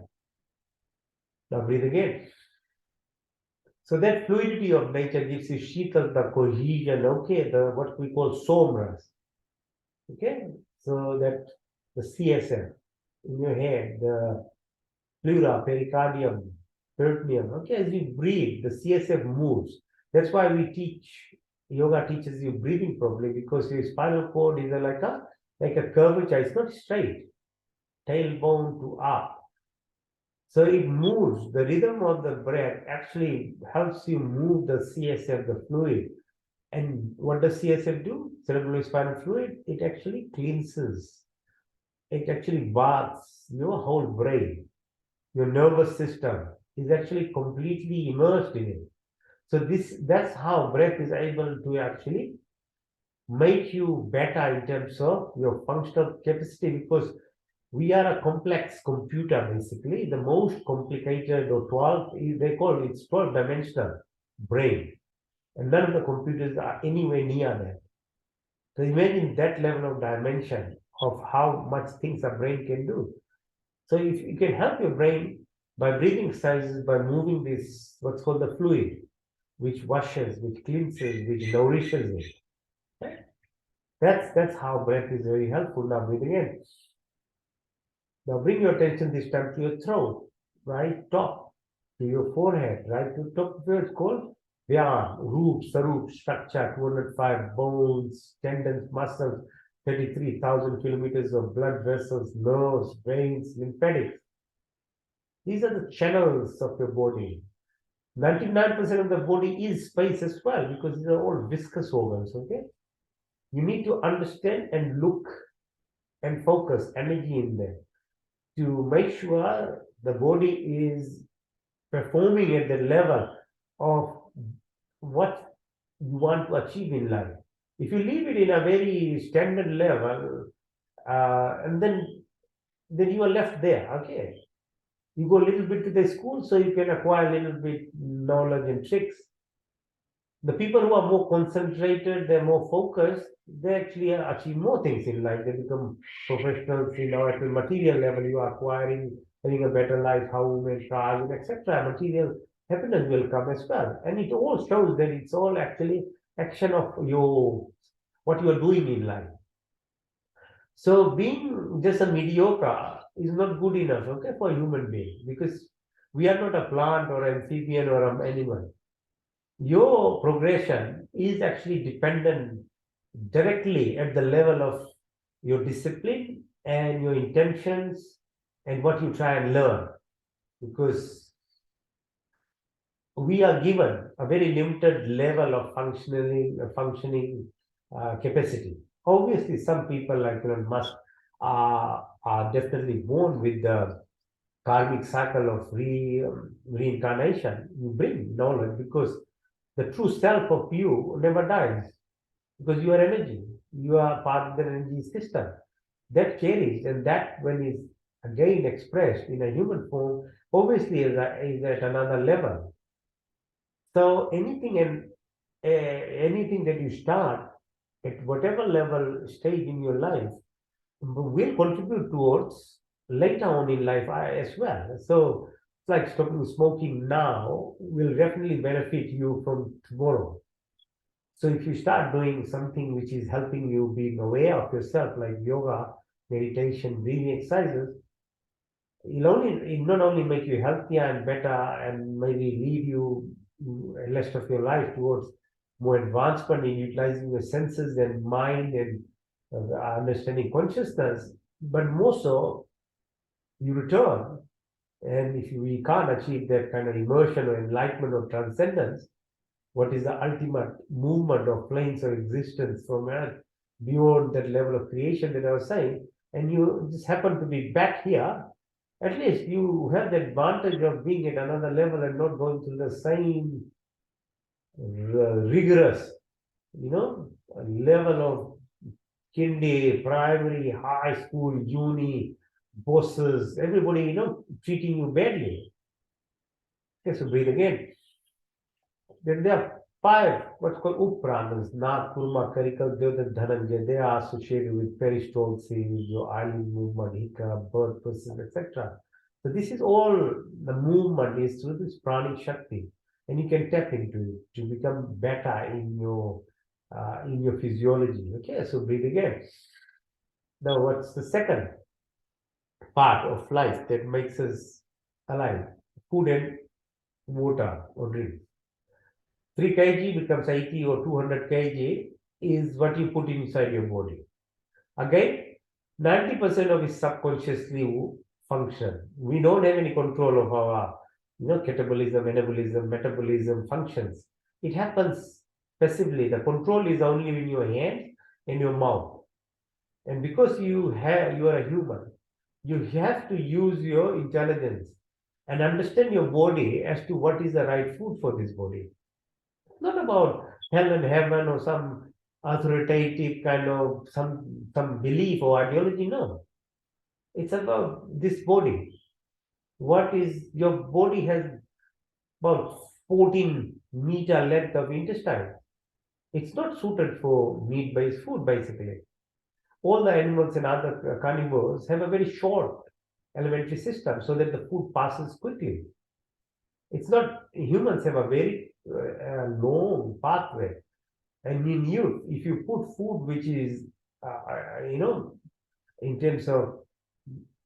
Now breathe again. So that fluidity of nature gives you Shittal, the cohesion, okay, the what we call somras. Okay, so that the CSF in your head, the pleura, pericardium, peritoneum. Okay, as you breathe, the CSF moves. That's why we teach, yoga teaches you breathing properly, because your spinal cord is like a curvature. It's not straight, tailbone to up. So it moves. The rhythm of the breath actually helps you move the CSF, the fluid. And what does CSF do? Cerebral spinal fluid. It actually cleanses. It actually baths your whole brain. Your nervous system is actually completely immersed in it. So that's how breath is able to actually make you better in terms of your functional capacity, because we are a complex computer, basically. The most complicated, or 12, they call it, it's 12-dimensional brain. And none of the computers are anywhere near that. So imagine that level of dimension of how much things a brain can do. So if you can help your brain by breathing exercises, by moving this, what's called the fluid, which washes, which cleanses, which nourishes it. That's how breath is very helpful. Now breathing in. Now bring your attention this time to your throat, right top, to your forehead, right to top of your, it's called Vyam, root, saroot, structure, 205 bones, tendons, muscles, 33,000 kilometers of blood vessels, nerves, veins, lymphatics. These are the channels of your body. 99% of the body is space as well, because these are all viscous organs, okay? You need to understand and look and focus energy in there to make sure the body is performing at the level of what you want to achieve in life. If you leave it in a very standard level, and then you are left there. Okay, you go a little bit to the school so you can acquire a little bit knowledge and tricks. The people who are more concentrated, they're more focused, they actually achieve more things in life. They become professionals, at the material level. You are acquiring, having a better life, home and cars, and etc. Material happiness will come as well. And it all shows that it's all actually action of what you are doing in life. So being just a mediocre is not good enough, okay, for a human being, because we are not a plant or amphibian or an animal. Your progression is actually dependent directly at the level of your discipline and your intentions and what you try and learn, because we are given a very limited level of functioning capacity. Obviously, some people like Elon Musk are definitely born with the karmic cycle of reincarnation. You bring knowledge because the true self of you never dies, because you are energy. You are part of the energy system that carries, and that when is again expressed in a human form, obviously is at another level. So anything that you start at whatever level stage in your life will contribute towards later on in life as well. So it's like stopping smoking now will definitely benefit you from tomorrow. So if you start doing something which is helping you being aware of yourself, like yoga, meditation, breathing exercises, it not only make you healthier and better and maybe lead you the rest of your life towards more advancement in utilizing your senses and mind and understanding consciousness, but more so you return. And if we can't achieve that kind of immersion or enlightenment or transcendence, what is the ultimate movement of planes of existence from Earth beyond that level of creation that I was saying, and you just happen to be back here, at least you have the advantage of being at another level and not going through the same rigorous, level of kinder, primary, high school, uni, bosses, everybody, treating you badly. Okay, so breathe again. Then there are five what's called Upranas, Nath, Kurma, Karikal, Devadan, Dhananjay. They are associated with peristalsis, your eyelid movement, hiccup, birth process, etc. So this is all the movement is through this pranic shakti, and you can tap into it to become better in your physiology. Okay, so breathe again. Now, what's the second part of life that makes us alive? Food and water or drink. 3 kg becomes 80 or 200 kg is what you put inside your body. Again, 90% of it subconsciously function. We don't have any control of our catabolism, anabolism, metabolism functions. It happens passively. The control is only in your hand and your mouth. And because you are a human, you have to use your intelligence and understand your body as to what is the right food for this body. Not about hell and heaven or some authoritative kind of some belief or ideology. No, it's about this body. What is your body has about 14-meter length of intestine. It's not suited for meat-based food, basically. All the animals and other carnivores have a very short alimentary system so that the food passes quickly. It's not, humans have a very long pathway. And in youth, if you put food which is, in terms of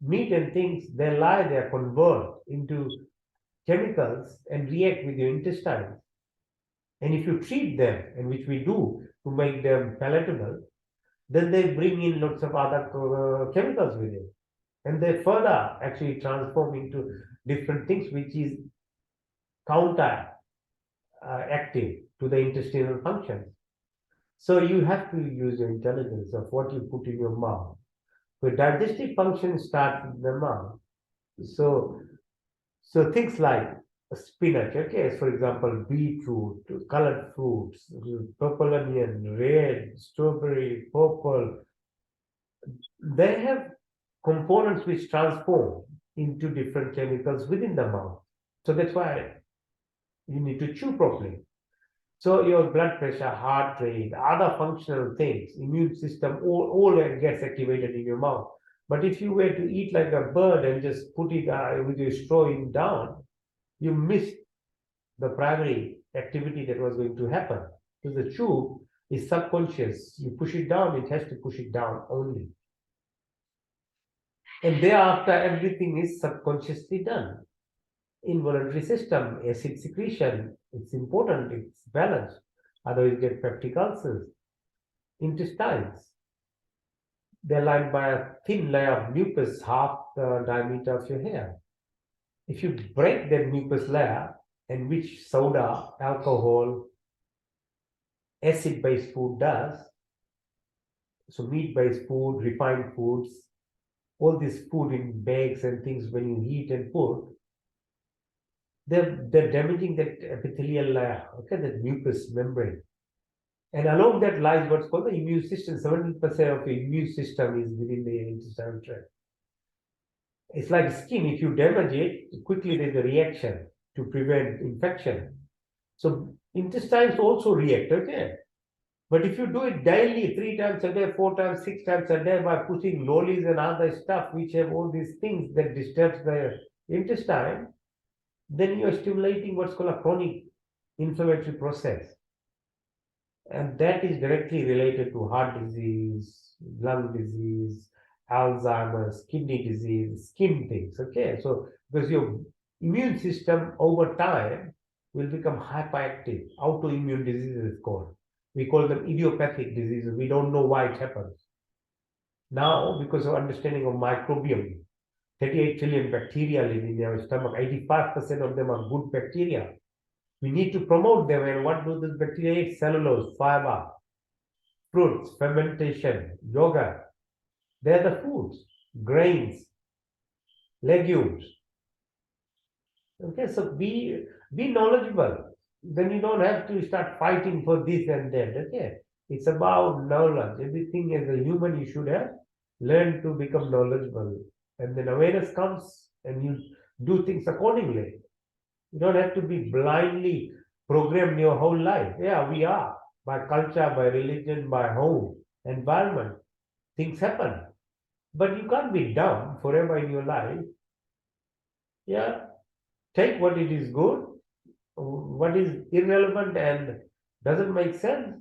meat and things, they lie there, convert into chemicals and react with your intestines. And if you treat them, and which we do to make them palatable, then they bring in lots of other chemicals with it. And they further actually transform into different things which is counter active to the intestinal functions. So you have to use your intelligence of what you put in your mouth. So digestive function starts in the mouth. So things like spinach, okay, for example, beetroot, colored fruits, purple onion, red, strawberry, purple, they have components which transform into different chemicals within the mouth. So that's why you need to chew properly. So your blood pressure, heart rate, other functional things, immune system, all gets activated in your mouth. But if you were to eat like a bird and just put it with your straw in down, you miss the primary activity that was going to happen. Because the tube is subconscious. You push it down, it has to push it down only. And thereafter, everything is subconsciously done. Involuntary system, acid secretion, it's important, it's balanced. Otherwise, you get peptic ulcers. Intestines, they're lined by a thin layer of mucus, half the diameter of your hair. If you break that mucus layer, and which soda, alcohol, acid-based food does, so meat-based food, refined foods, all this food in bags and things when you heat and put, they're damaging that epithelial layer, okay, that mucous membrane. And along that lies what's called the immune system. 70% of the immune system is within the intestinal tract. It's like skin. If you damage it, quickly there's a reaction to prevent infection. So intestines also react, okay? But if you do it daily, 3 times a day, 4 times, 6 times a day by putting lollies and other stuff which have all these things that disturbs the intestine, then you're stimulating what's called a chronic inflammatory process. And that is directly related to heart disease, lung disease, Alzheimer's, kidney disease, skin things. Okay, so because your immune system over time will become hyperactive, autoimmune diseases called. We call them idiopathic diseases. We don't know why it happens. Now, because of understanding of microbiome, 38 trillion bacteria live in our stomach. 85% of them are good bacteria. We need to promote them. And what do these bacteria eat? Cellulose, fiber, fruits, fermentation, yogurt. They're the foods, grains, legumes. Okay, so be knowledgeable. Then you don't have to start fighting for this and that. Okay, it's about knowledge. Everything as a human you should have learned to become knowledgeable. And then awareness comes and you do things accordingly. You don't have to be blindly programmed your whole life. Yeah, we are. By culture, by religion, by home, environment. Things happen. But you can't be dumb forever in your life. Yeah. Take what it is good, what is irrelevant and doesn't make sense.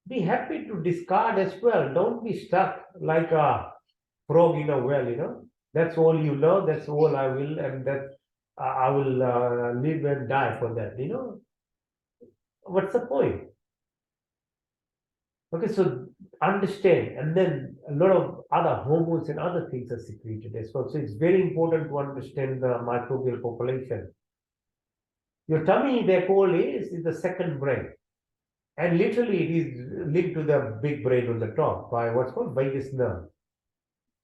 Be happy to discard as well. Don't be stuck like a frog in a well, you know. That's all you know, that's all I will, and that I will live and die for that, you know. What's the point? Okay, so understand, and then a lot of other hormones and other things are secreted as well. So it's very important to understand the microbial population. Your tummy, they call is the second brain. And literally it is linked to the big brain on the top by what's called vagus nerve,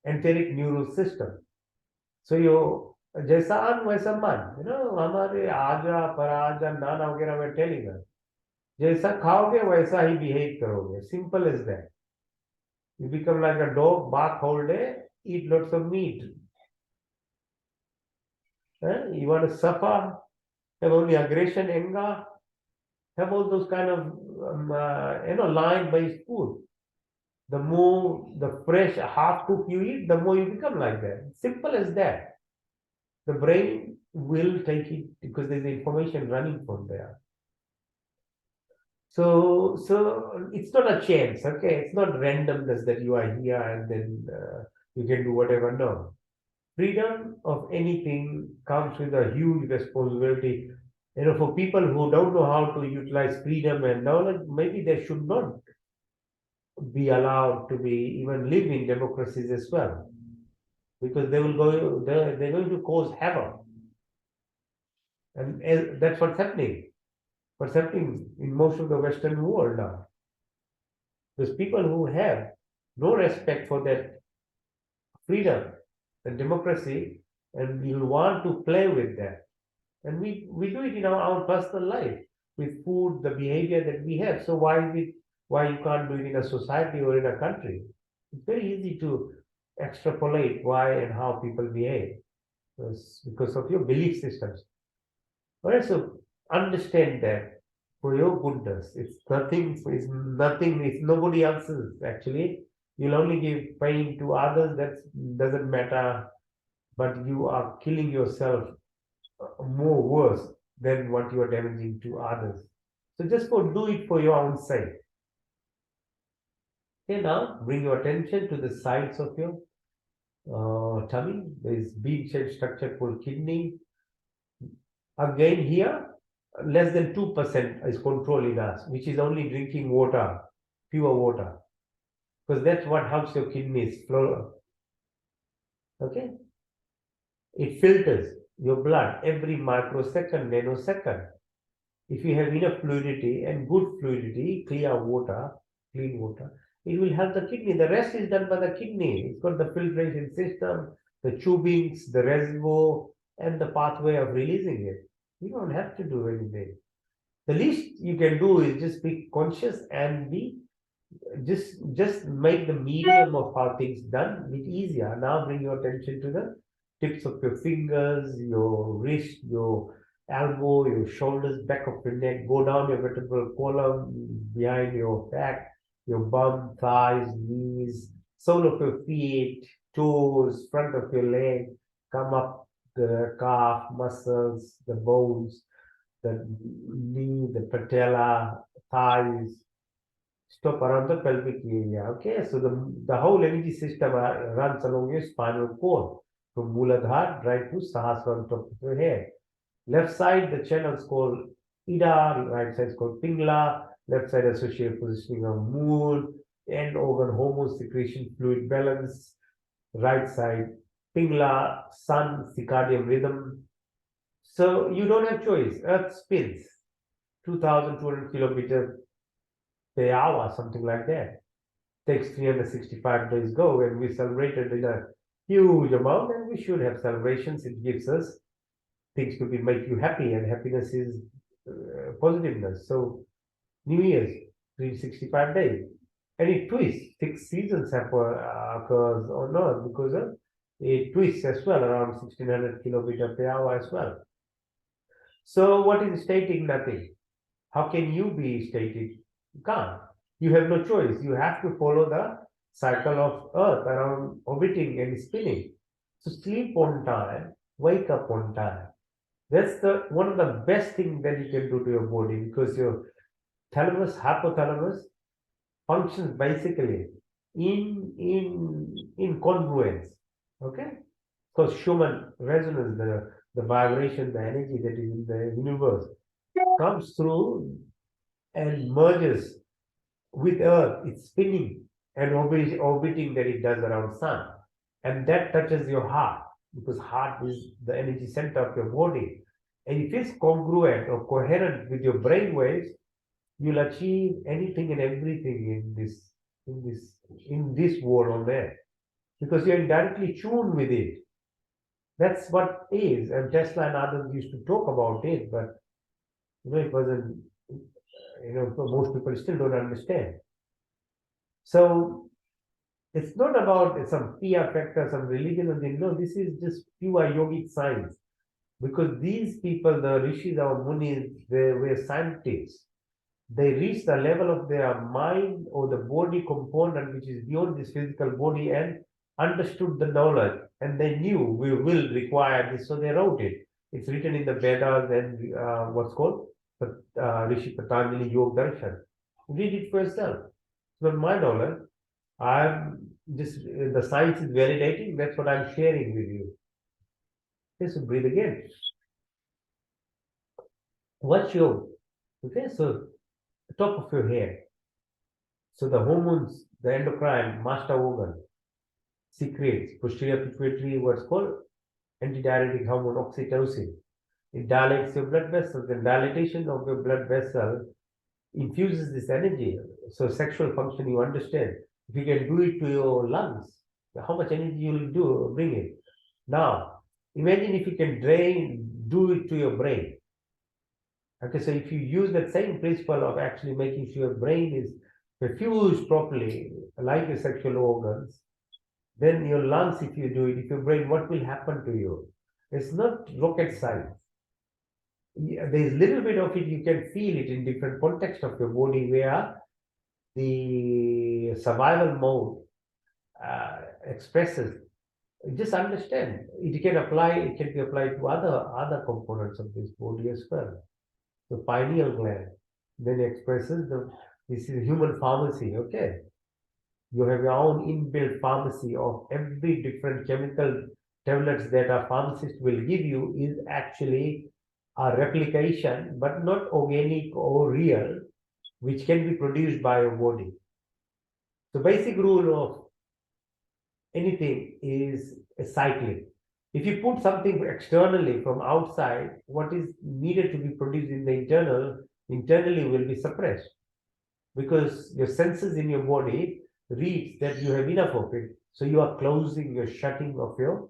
enteric neural system. So you जैसा अन्न वैसा मन, you know, हमारे आजा पराजा नाना वगैरह में telling us, जैसा खाओगे वैसा ही behave करोगे. Simple as that. You become like a dog, bark whole day, eat lots of meat. You want to suffer, have only aggression, anger, have all those kind of line-based food. The more the fresh half cook you eat, the more you become like that. Simple as that. The brain will take it because there's information running from there. So it's not a chance, okay? It's not randomness that you are here and then you can do whatever. No. Freedom of anything comes with a huge responsibility. You know, for people who don't know how to utilize freedom and knowledge, maybe they should not be allowed to be even live in democracies as well, because they're going to cause havoc, and that's what's happening. What's happening in most of the Western world now. There's people who have no respect for that freedom and democracy, and you want to play with that. And we do it in our own personal life with food, the behavior that we have. So why you can't do it in a society or in a country? It's very easy to extrapolate why and how people behave because of your belief systems. All right, so understand that for your goodness, it's nobody else's actually. You'll only give pain to others, that doesn't matter, but you are killing yourself more worse than what you are damaging to others. So just do it for your own sake. Okay, now bring your attention to the sides of your tummy. There is bean-shaped structure called kidney. Again here, less than 2% is controlling us, which is only drinking water, pure water, because that's what helps your kidneys flow. Okay, it filters your blood every microsecond, nanosecond. If you have enough fluidity and good fluidity, clear water, clean water, it will help the kidney. The rest is done by the kidney. It's got the filtration system, the tubings, the reservoir, and the pathway of releasing it. You don't have to do anything. The least you can do is just be conscious and be just make the medium of how things done bit easier. Now bring your attention to the tips of your fingers, your wrist, your elbow, your shoulders, back of your neck, go down your vertebral column, behind your back, your bum, thighs, knees, sole of your feet, toes, front of your leg, come up the calf muscles, the bones, the knee, the patella, thighs, stop around the pelvic area. Okay, so the whole energy system runs along your spinal cord from Muladhara right to Sahasrara on top of your head. Left side, the channel is called Ida, right side is called Pingla, left side associated positioning of moon, end organ hormone secretion, fluid balance, right side Pingla, sun, circadian rhythm. So you don't have choice. Earth spins 2,200 kilometers per hour, something like that. Takes 365 days go, and we celebrated in a huge amount, and we should have celebrations. It gives us things to make you happy, and happiness is positiveness. So New Year's, 365 days, and it twists. 6 seasons occurs or not because of it twists as well, around 1600 kilometer per hour as well. So what is stating? Nothing. How can you be stated? You can't. You have no choice. You have to follow the cycle of Earth around orbiting and spinning. So sleep on time, wake up on time. That's the one of the best things that you can do to your body, because your thalamus, hypothalamus functions basically in congruence. Okay? Because Schumann resonance, the vibration, the energy that is in the universe comes through and merges with Earth. It's spinning and orbiting that it does around Sun, and that touches your heart, because heart is the energy center of your body. And if it's congruent or coherent with your brain waves, you'll achieve anything and everything in this world on there, because you're directly tuned with it. That's what is. And Tesla and others used to talk about it, but it wasn't, most people still don't understand. So it's not about some fear factor, some religion, or no, this is just pure yogic science. Because these people, the rishis or munis, they were scientists. They reached the level of their mind or the body component, which is beyond this physical body, and understood the knowledge. And they knew we will require this, so they wrote it. It's written in the Vedas and what's called Rishi Patanjali Yoga Darshan. Read it for yourself. It's not my knowledge. I'm just, the science is validating. That's what I'm sharing with you. Okay, so breathe again. What's your, okay, so top of your head. So the hormones, the endocrine master organ, secretes posterior pituitary, what's called antidiuretic hormone oxytocin. It dilates your blood vessels, and dilatation of your blood vessel infuses this energy. So sexual function, you understand. If you can do it to your lungs, how much energy you'll bring it. Now, imagine if you can do it to your brain. Okay, so if you use that same principle of actually making sure your brain is perfused properly, like your sexual organs, then your lungs, if you do it, if your brain, what will happen to you? It's not rocket science. There's little bit of it, you can feel it in different contexts of your body where the survival mode expresses. Just understand, it can be applied to other components of this body as well. The pineal gland then expresses this is human pharmacy, okay? You have your own inbuilt pharmacy of every different chemical tablets that a pharmacist will give you is actually a replication, but not organic or real, which can be produced by your body. The basic rule of anything is a cycling. If you put something externally from outside, what is needed to be produced in the internally will be suppressed, because your senses in your body reads that you have enough of it. So you are closing, you're shutting off your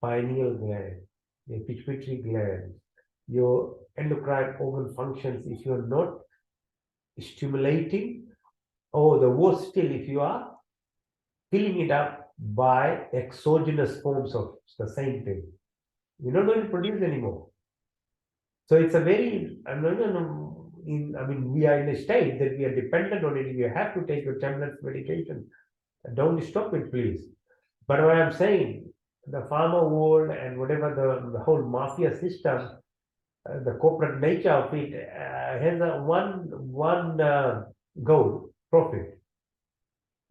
pineal gland, your pituitary gland, your endocrine organ functions. If you're not stimulating, or the worst still, if you are filling it up by exogenous forms of the same thing, you're not going to produce anymore. So it's a very, I mean, we are in a state that we are dependent on it. You have to take your tablets, medication. Don't stop it, please. But what I'm saying, the pharma world and whatever the whole mafia system, the corporate nature of it has a one goal: profit.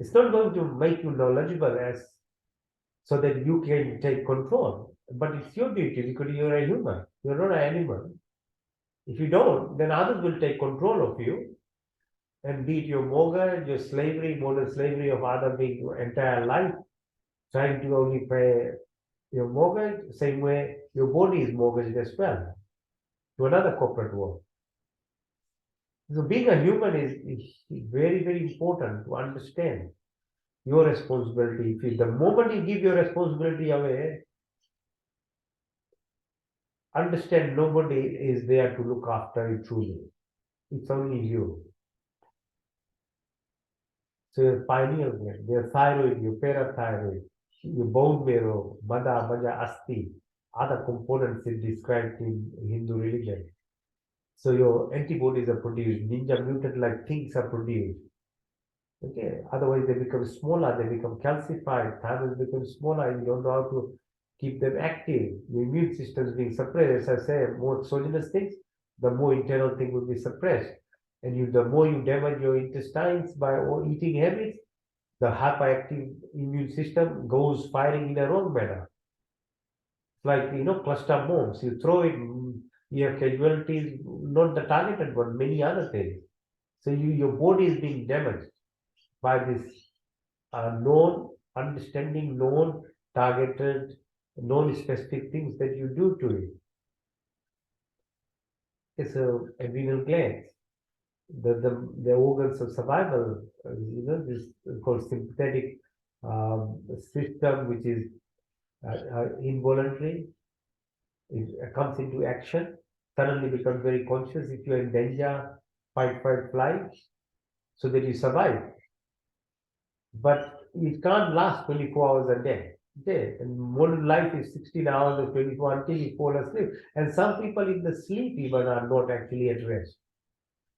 It's not going to make you knowledgeable as so that you can take control. But it's your duty because you're a human. You're not an animal. If you don't, then others will take control of you, and be it your mortgage, your slavery, modern slavery of other being your entire life, trying to only pay your mortgage, same way your body is mortgaged as well to another corporate world. So being a human is very, very important to understand your responsibility. The moment you give your responsibility away, understand nobody is there to look after you truly. It's only you. So your pineal gland, your thyroid, your parathyroid, your bone marrow, mada, maja, asti, other components is described in Hindu religion. So your antibodies are produced, ninja mutant-like things are produced. Okay, otherwise they become smaller, they become calcified, thymus becomes smaller, and you don't know how to keep them active. Your immune system is being suppressed. As I say, more exogenous things, the more internal thing will be suppressed. And the more you damage your intestines by eating habits, the hyperactive immune system goes firing in a wrong manner. It's like, cluster bombs. You throw it, you have casualties, not the targeted one, many other things. So your body is being damaged by this known understanding, known targeted, known specific things that you do to it. It's adrenal glands, the organs of survival. This is called sympathetic system, which is involuntary. It comes into action, suddenly becomes very conscious. If you're in danger, fight, fly, so that you survive. But it can't last 24 hours a day. Okay, and modern life is 16 hours or 24 until you fall asleep. And some people in the sleep even are not actually at rest.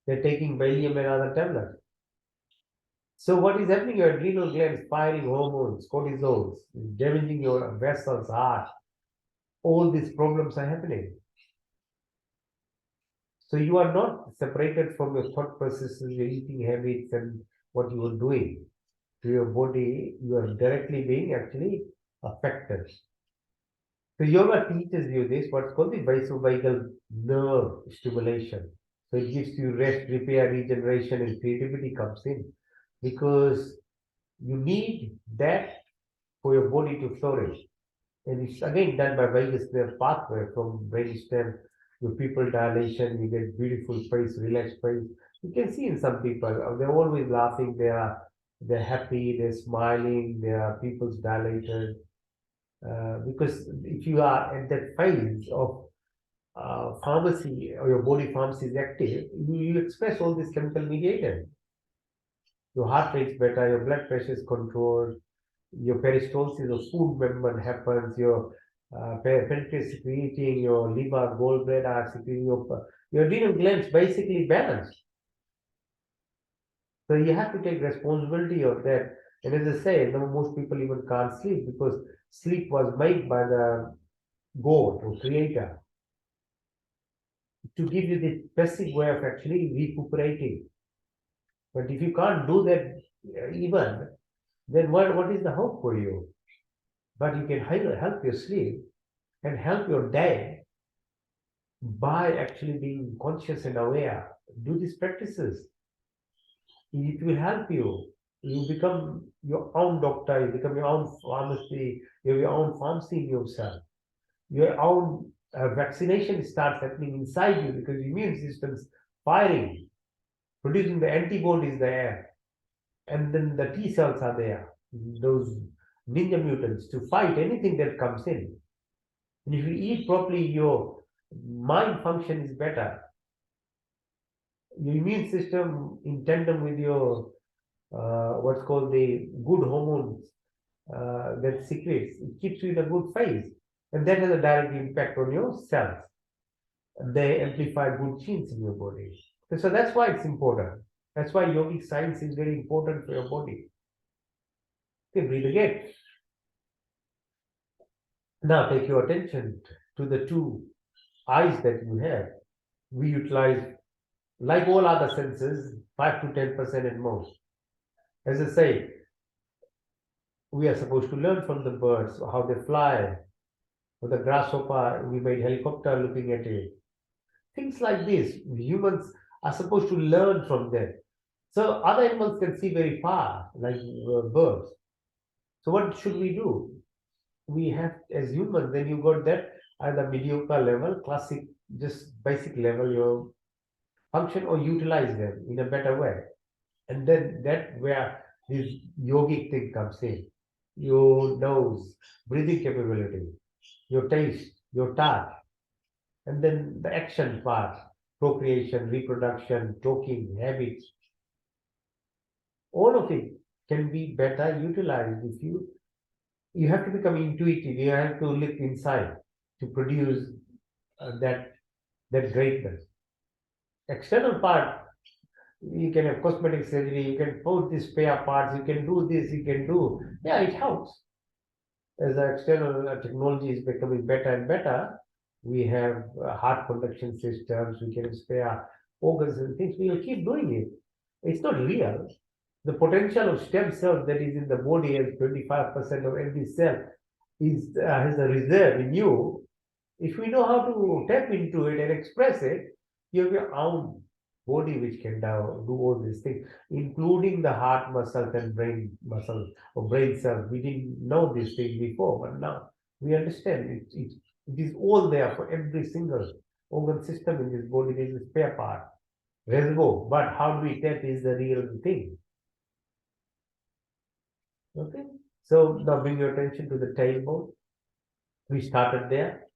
They're taking Valium and other tablets. So what is happening? Your adrenal glands firing hormones, cortisols, damaging your vessels, heart. All these problems are happening. So you are not separated from your thought processes, your eating habits, and what you are doing to your body. You are directly being actually affected. So yoga teaches you this, what's called the vasovagal nerve stimulation. So it gives you rest, repair, regeneration, and creativity comes in, because you need that for your body to flourish. And it's again done by vagus nerve pathway from brainstem, your pupil dilation, you get beautiful face, relaxed face. You can see in some people, they're always laughing, they're happy, they're smiling, their pupils dilated. Because if you are at that phase of pharmacy or your body pharmacy is active, you express all these chemical mediators. Your heart rate's better, your blood pressure is controlled, your peristalsis or food movement happens, your pancreas secreting, your liver, gallbladder secreting, your adrenal glands basically balanced. So you have to take responsibility of that. And as I say, most people even can't sleep because sleep was made by the God or creator to give you this basic way of actually recuperating. But if you can't do that even, then what is the hope for you? But you can help your sleep and help your day by actually being conscious and aware. Do these practices. It will help you. You become your own doctor, you become your own pharmacy, you have your own pharmacy in yourself. Your own vaccination starts happening inside you because the immune system's firing, producing the antibodies there. And then the T cells are there, those ninja mutants to fight anything that comes in. And if you eat properly, your mind function is better. Your immune system, in tandem with your what's called the good hormones that secretes, it keeps you in a good phase, and that has a direct impact on your cells. They amplify good genes in your body. So that's why it's important. That's why yogic science is very important for your body. Okay, breathe again. Now take your attention to the two eyes that you have. We utilize, like all other senses, 5 to 10% at most. As I say, we are supposed to learn from the birds how they fly. For the grasshopper, we made helicopter looking at it. Things like this, humans are supposed to learn from them. So other animals can see very far, like birds. So what should we do? We have, as humans, then you got that at the mediocre level, classic, just basic level, your function or utilize them in a better way. And then that where this yogic thing comes in. Your nose, breathing capability, your taste, your touch, and then the action part, procreation, reproduction, talking, habits. All of it can be better utilized if you have to become intuitive. You have to look inside to produce that greatness. External part, you can have cosmetic surgery, you can put these spare parts, you can do this, you can do. Yeah, it helps. As the external technology is becoming better and better, we have heart conduction systems, we can spare organs and things. We will keep doing it. It's not real. The potential of stem cells that is in the body, as 25% of every cell is has a reserve in you. If we know how to tap into it and express it, you have your own body which can do all these things, including the heart muscles and brain muscles or brain cells. We didn't know these things before, but now we understand it is all there for every single organ system in this body. There is a spare part, reservoir, but how do we tap is the real thing. Okay, so now bring your attention to the tailbone. We started there,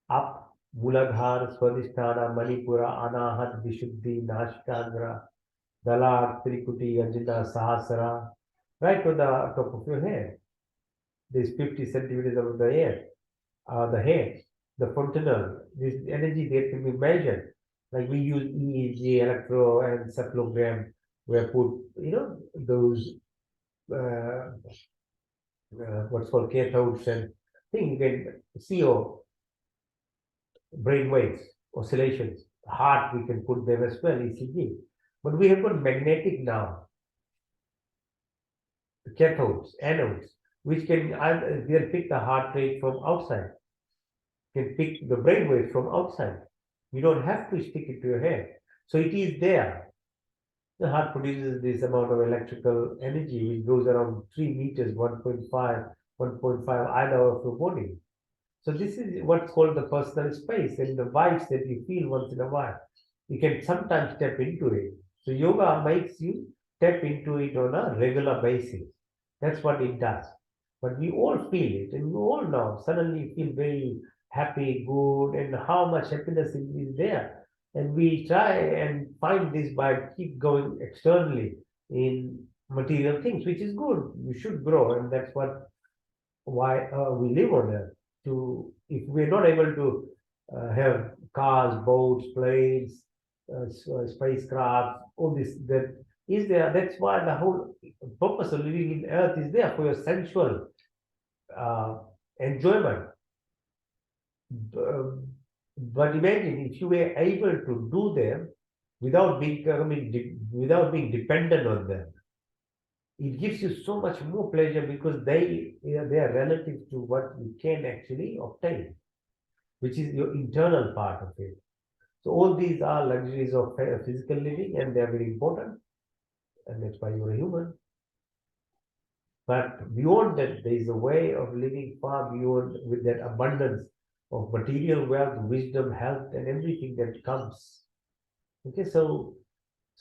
up. Muladhara, Swadhisthana, Manipura, Anahat, Vishuddhi, Nashikagra, Dalar, Trikuti, Ajna, Sahasrara, right to the top of your head. There's 50 centimeters of the hair, the hair, the fontanel, this energy that can be measured. Like we use EEG, electroencephalogram, where put, those what's called cathodes and thing, you can see your brain waves, oscillations. Heart, we can put them as well, ECG. But we have got magnetic now, cathodes, anodes, which can either pick the heart rate from outside, can pick the brain wave from outside. You don't have to stick it to your head. So it is there. The heart produces this amount of electrical energy, which goes around 3 meters, 1.5, 1.5 either of your body. So this is what's called the personal space and the vibes that you feel once in a while. You can sometimes tap into it. So yoga makes you tap into it on a regular basis. That's what it does. But we all feel it, and we all know. Suddenly you feel very happy, good, and how much happiness is there. And we try and find this by keep going externally in material things, which is good. We should grow, and that's what why we live on Earth. To if we're not able to have cars, boats, planes, spacecraft, all this that is there. That's why the whole purpose of living in Earth is there for your sensual uh, enjoyment. But imagine if you were able to do them without without being dependent on them. It gives you so much more pleasure because they are relative to what you can actually obtain, which is your internal part of it. So all these are luxuries of physical living, and they are very important, and that's why you're a human. But beyond that, there is a way of living far beyond with that abundance of material wealth, wisdom, health, and everything that comes. Okay, so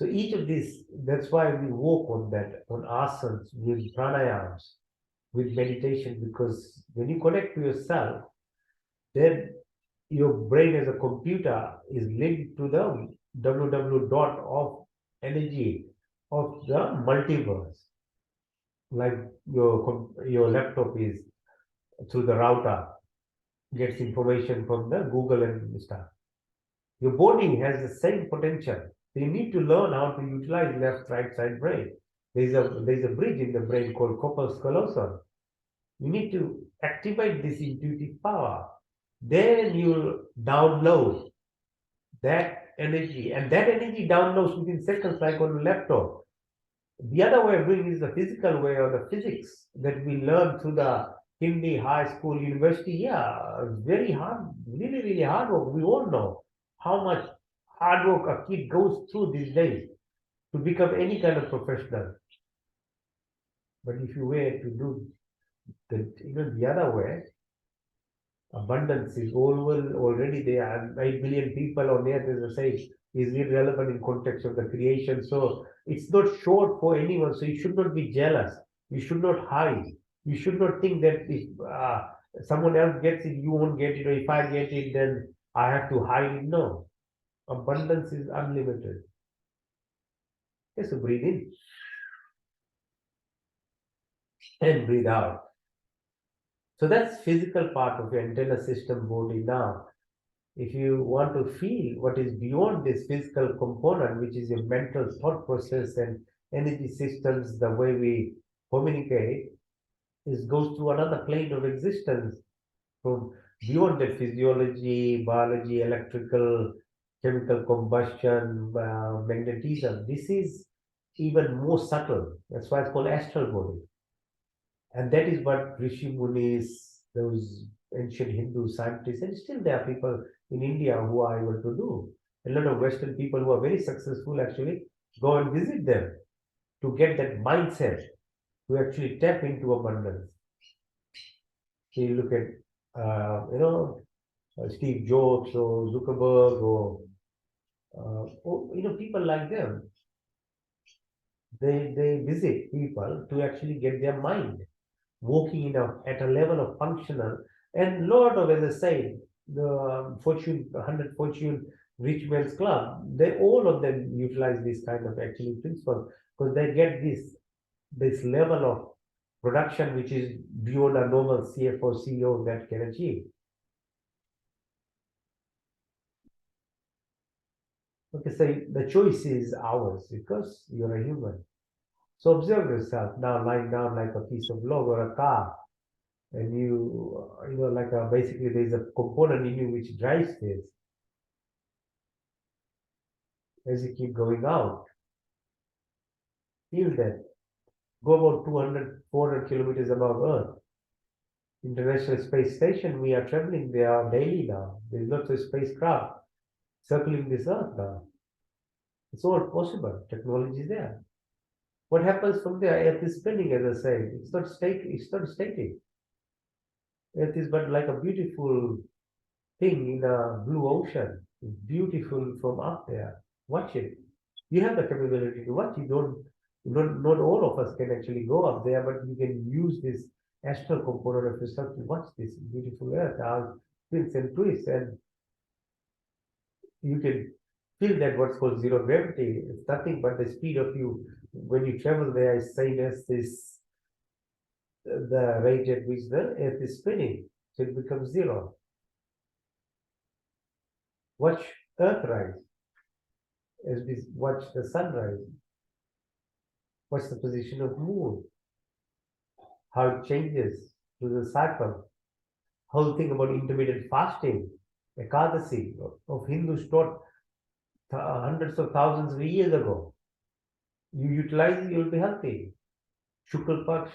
each of these, that's why we work on that, on asanas, with pranayams, with meditation, because when you connect to yourself, then your brain as a computer is linked to the www dot of energy of the multiverse. Like your laptop is through the router, gets information from the Google and stuff. Your body has the same potential. So you need to learn how to utilize left, right side brain. There's a bridge in the brain called corpus callosum. You need to activate this intuitive power. Then you download that energy, and that energy downloads within seconds, like on a laptop. The other way of doing is the physical way, or the physics that we learn through the Hindi, high school, university. Yeah, it's very hard, really, really hard work. We all know how much hard work a kid goes through these days to become any kind of professional. But if you were to do the other way, abundance is already there, and 8 billion people on earth, as I say, is irrelevant in context of the creation. So it's not short for anyone. So you should not be jealous. You should not hide. You should not think that if someone else gets it, you won't get it, or if I get it, then I have to hide it. No, abundance is unlimited. Okay, so breathe in and breathe out. So that's physical part of your antenna system body. Now, if you want to feel what is beyond this physical component, which is your mental thought process and energy systems, the way we communicate, is goes to another plane of existence from beyond that physiology, biology, electrical, chemical combustion, magnetism. This is even more subtle. That's why it's called astral body. And that is what Rishi Munis, those ancient Hindu scientists, and still there are people in India who are able to do. A lot of Western people who are very successful actually go and visit them to get that mindset to actually tap into abundance. So you look at, Steve Jobs or Zuckerberg or people like them. They visit people to actually get their mind working at a level of functional, and lot of, as I say, the Fortune 100 Fortune Rich Men's Club, they all of them utilize this kind of actually principle, because they get this level of production which is beyond a normal CFO CEO that can achieve. Okay, so the choice is ours because you're a human. So observe yourself now lying down like a piece of log or a car, and basically there's a component in you which drives this. As you keep going out, feel that. Go about 200, 400 kilometers above Earth. International Space Station, we are traveling there daily now. There's lots of spacecraft circling this Earth now. It's all possible. Technology is there. What happens from there? Earth is spinning, as I say. It's not static. Earth is but like a beautiful thing in a blue ocean. It's beautiful from up there. Watch it. You have the capability to watch. Not all of us can actually go up there, but you can use this astral component of yourself to watch this beautiful earth. spins and twists, and you can feel that what's called zero gravity. It's nothing but the speed of you when you travel there is same as this the rate at which the earth is spinning. So it becomes zero. Watch earth rise as we watch the sun rise. What's the position of moon? How it changes through the cycle. Whole thing about intermittent fasting, Ekadasi of Hindus taught hundreds of thousands of years ago. You utilize it, you'll be healthy. Shukla Paksh,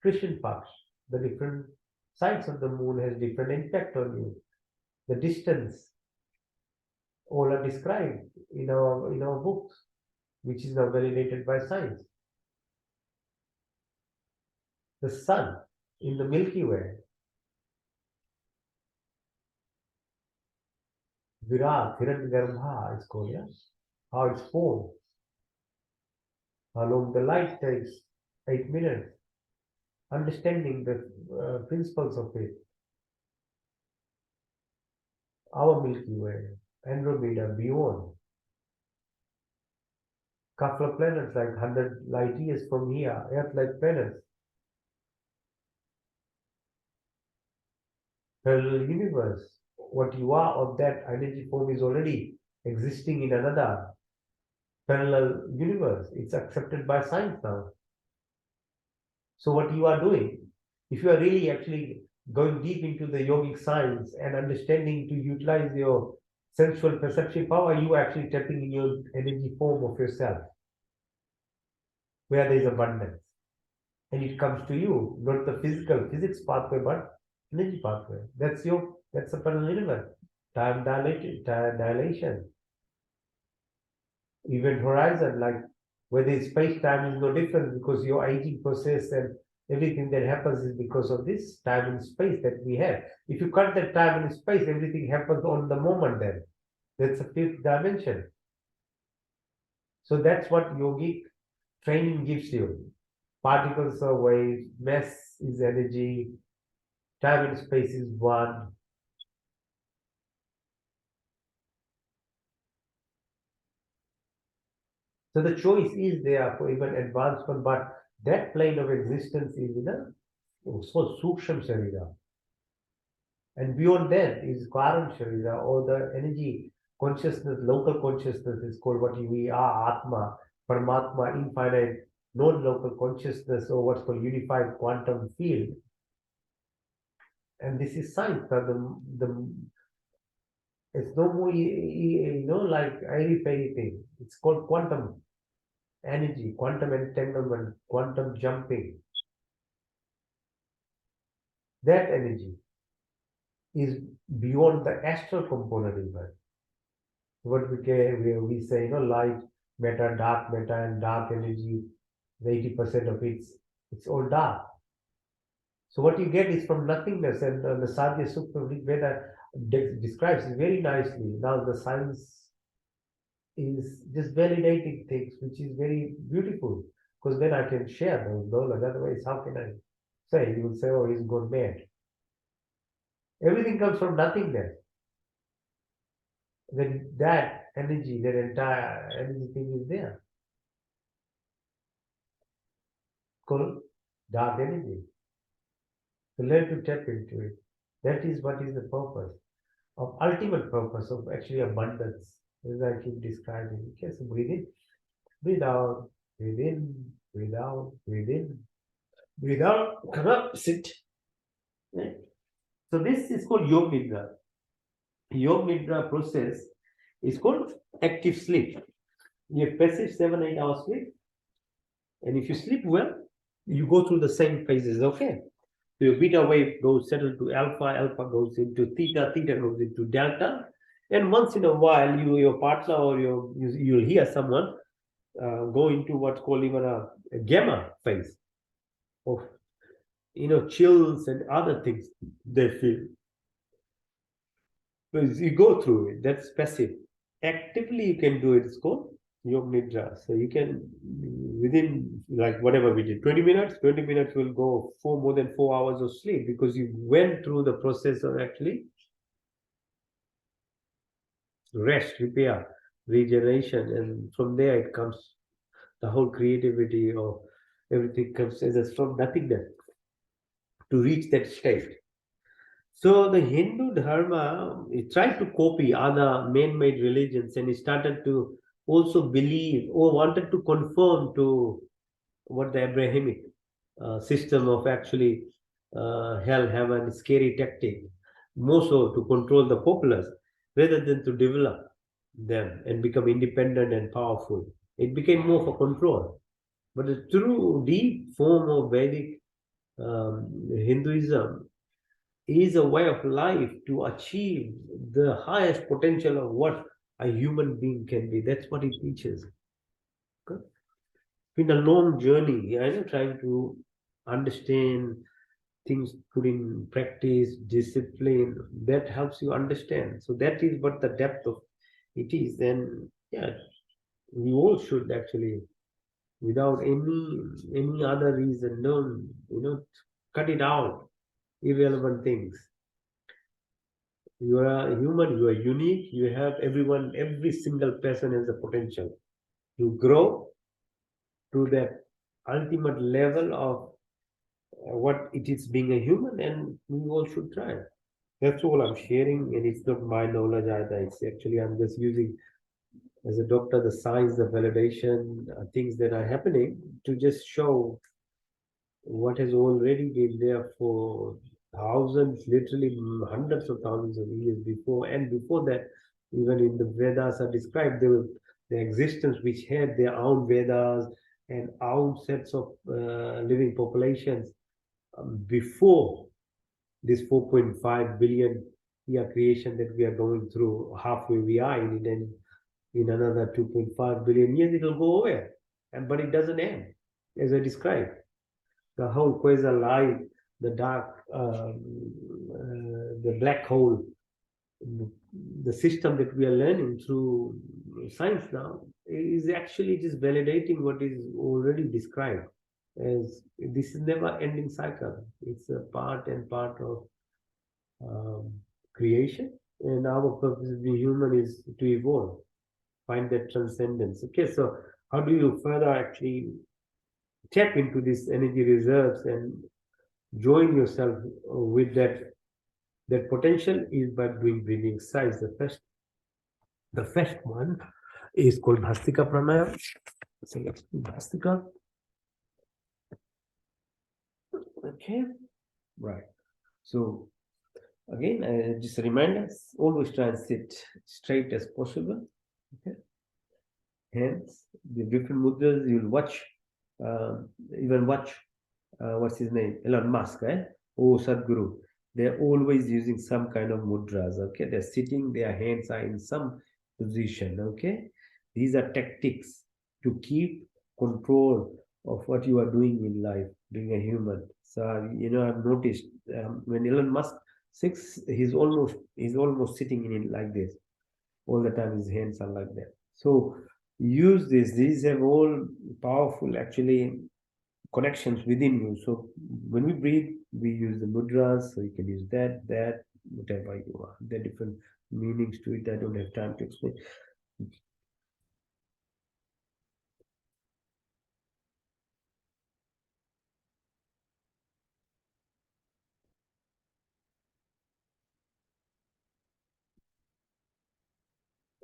Krishna Paksh, the different sides of the moon has different impact on you. The distance, all are described in our books, which is now validated by science. The sun in the Milky Way, Virat, Hiranyagarbha is called, yeah? How it's formed. How long the light takes, 8 minutes. Understanding the principles of it. Our Milky Way, Andromeda, beyond. Couple of planets like 100 light years from here, Earth-like planets. Parallel universe. What you are of that energy form is already existing in another parallel universe. It's accepted by science now. So what you are doing, if you are really actually going deep into the yogic science and understanding to utilize your sensual perception power, you are actually tapping in your energy form of yourself, where there is abundance. And it comes to you, not the physics pathway, but energy pathway. That's a parallel universe. Time dilation. Event horizon, like whether space-time is no different because your aging process and everything that happens is because of this time and space that we have. If you cut that time and space, everything happens on the moment then. That's a fifth dimension. So that's what yogic training gives you. Particles are waves, mass is energy, time and space is one. So the choice is there for even advancement, but that plane of existence is in a so Suksham Sharira. And beyond that is Karan Sharira, or the energy consciousness, local consciousness is called what we are, Atma, Paramatma, infinite, non-local consciousness, or what's called unified quantum field. And this is science. It's no more, like airy-fairy thing. It's called quantum energy, quantum entanglement, quantum jumping. That energy is beyond the astral component even. What we say, light matter, and dark energy, 80% of it's all dark. So what you get is from nothingness, and the Sadhya Sukta Veda describes it very nicely. Now the science is just validating things, which is very beautiful, because then I can share those knowledge. Otherwise, how can I say? You will say, oh, he's gone mad. Everything comes from nothingness. Then that energy, that entire energy thing is there. Called dark energy. So learn to tap into it. That is what is the purpose of ultimate purpose of actually abundance, as I keep describing. Okay, so breathe in, breathe out, breathe in, breathe out, breathe in, breathe out, come up, sit. Right? So this is called Yoga Nidra. Yoga Nidra process is called active sleep. You have passive 7-8 hours sleep, and if you sleep well, you go through the same phases. Okay. So your beta wave goes settle to alpha, alpha goes into theta, theta goes into delta, and once in a while, your partner or you'll hear someone go into what's called even a gamma phase of chills and other things they feel. So you go through it. That's passive. Actively, you can do it. It's called Yog Nidra. So you can, within like whatever we did, 20 minutes, 20 minutes will go for more than 4 hours of sleep because you went through the process of actually rest, repair, regeneration, and from there it comes the whole creativity of everything comes as a from nothingness to reach that state. So the Hindu Dharma it tried to copy other man-made religions and it started to also believe or wanted to conform to what the Abrahamic system of actually hell, heaven, scary tactic, more so to control the populace rather than to develop them and become independent and powerful. It became more for control. But the true deep form of Vedic Hinduism is a way of life to achieve the highest potential of what a human being can be. That's what it teaches. Okay? Been a long journey, I know, trying to understand things, put in practice, discipline. That helps you understand. So that is what the depth of it is. And yeah, we all should actually, without any other reason, don't cut it out, irrelevant things. You are a human, you are unique, you have everyone, every single person has the potential to grow to that ultimate level of what it is being a human, and we all should try. That's all I'm sharing, and it's not my knowledge either. It's actually I'm just using as a doctor the science, the validation, things that are happening to just show what has already been there for thousands, literally hundreds of thousands of years before, and before that, even in the Vedas are described the existence which had their own Vedas and own sets of living populations before this 4.5 billion year creation that we are going through. Halfway we are in it, and in another 2.5 billion years it will go away, and but it doesn't end, as I described the whole quasar light, the dark, the black hole, the system that we are learning through science now is actually just validating what is already described as this is never ending cycle. It's a part and part of um, creation, and our purpose as being human is to evolve, find that transcendence. Okay, so how do you further actually tap into these energy reserves and join yourself with that potential is by doing breathing exercise. The first one is called Bhastika Pranayam. So let's do Bhastika. Okay, right. So again, just a reminder, always try and sit straight as possible. Okay. Hands, the different mudras, you'll watch, even watch, what's his name? Elon Musk, eh? Oh, Sadhguru. They're always using some kind of mudras, okay? They're sitting, their hands are in some position, okay? These are tactics to keep control of what you are doing in life, being a human. So, I've noticed when Elon Musk sits, he's almost sitting in it like this all the time. His hands are like that. So use this. These have all powerful, actually, connections within you. So when we breathe, we use the mudras. So you can use that, whatever you are. There are different meanings to it. I don't have time to explain.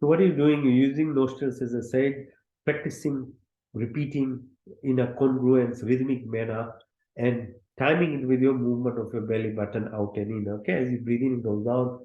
So what are you doing? You're using nostrils, as I said, practicing, repeating in a congruence, rhythmic manner, and timing it with your movement of your belly button out and in. Okay, as you breathe in, it goes down.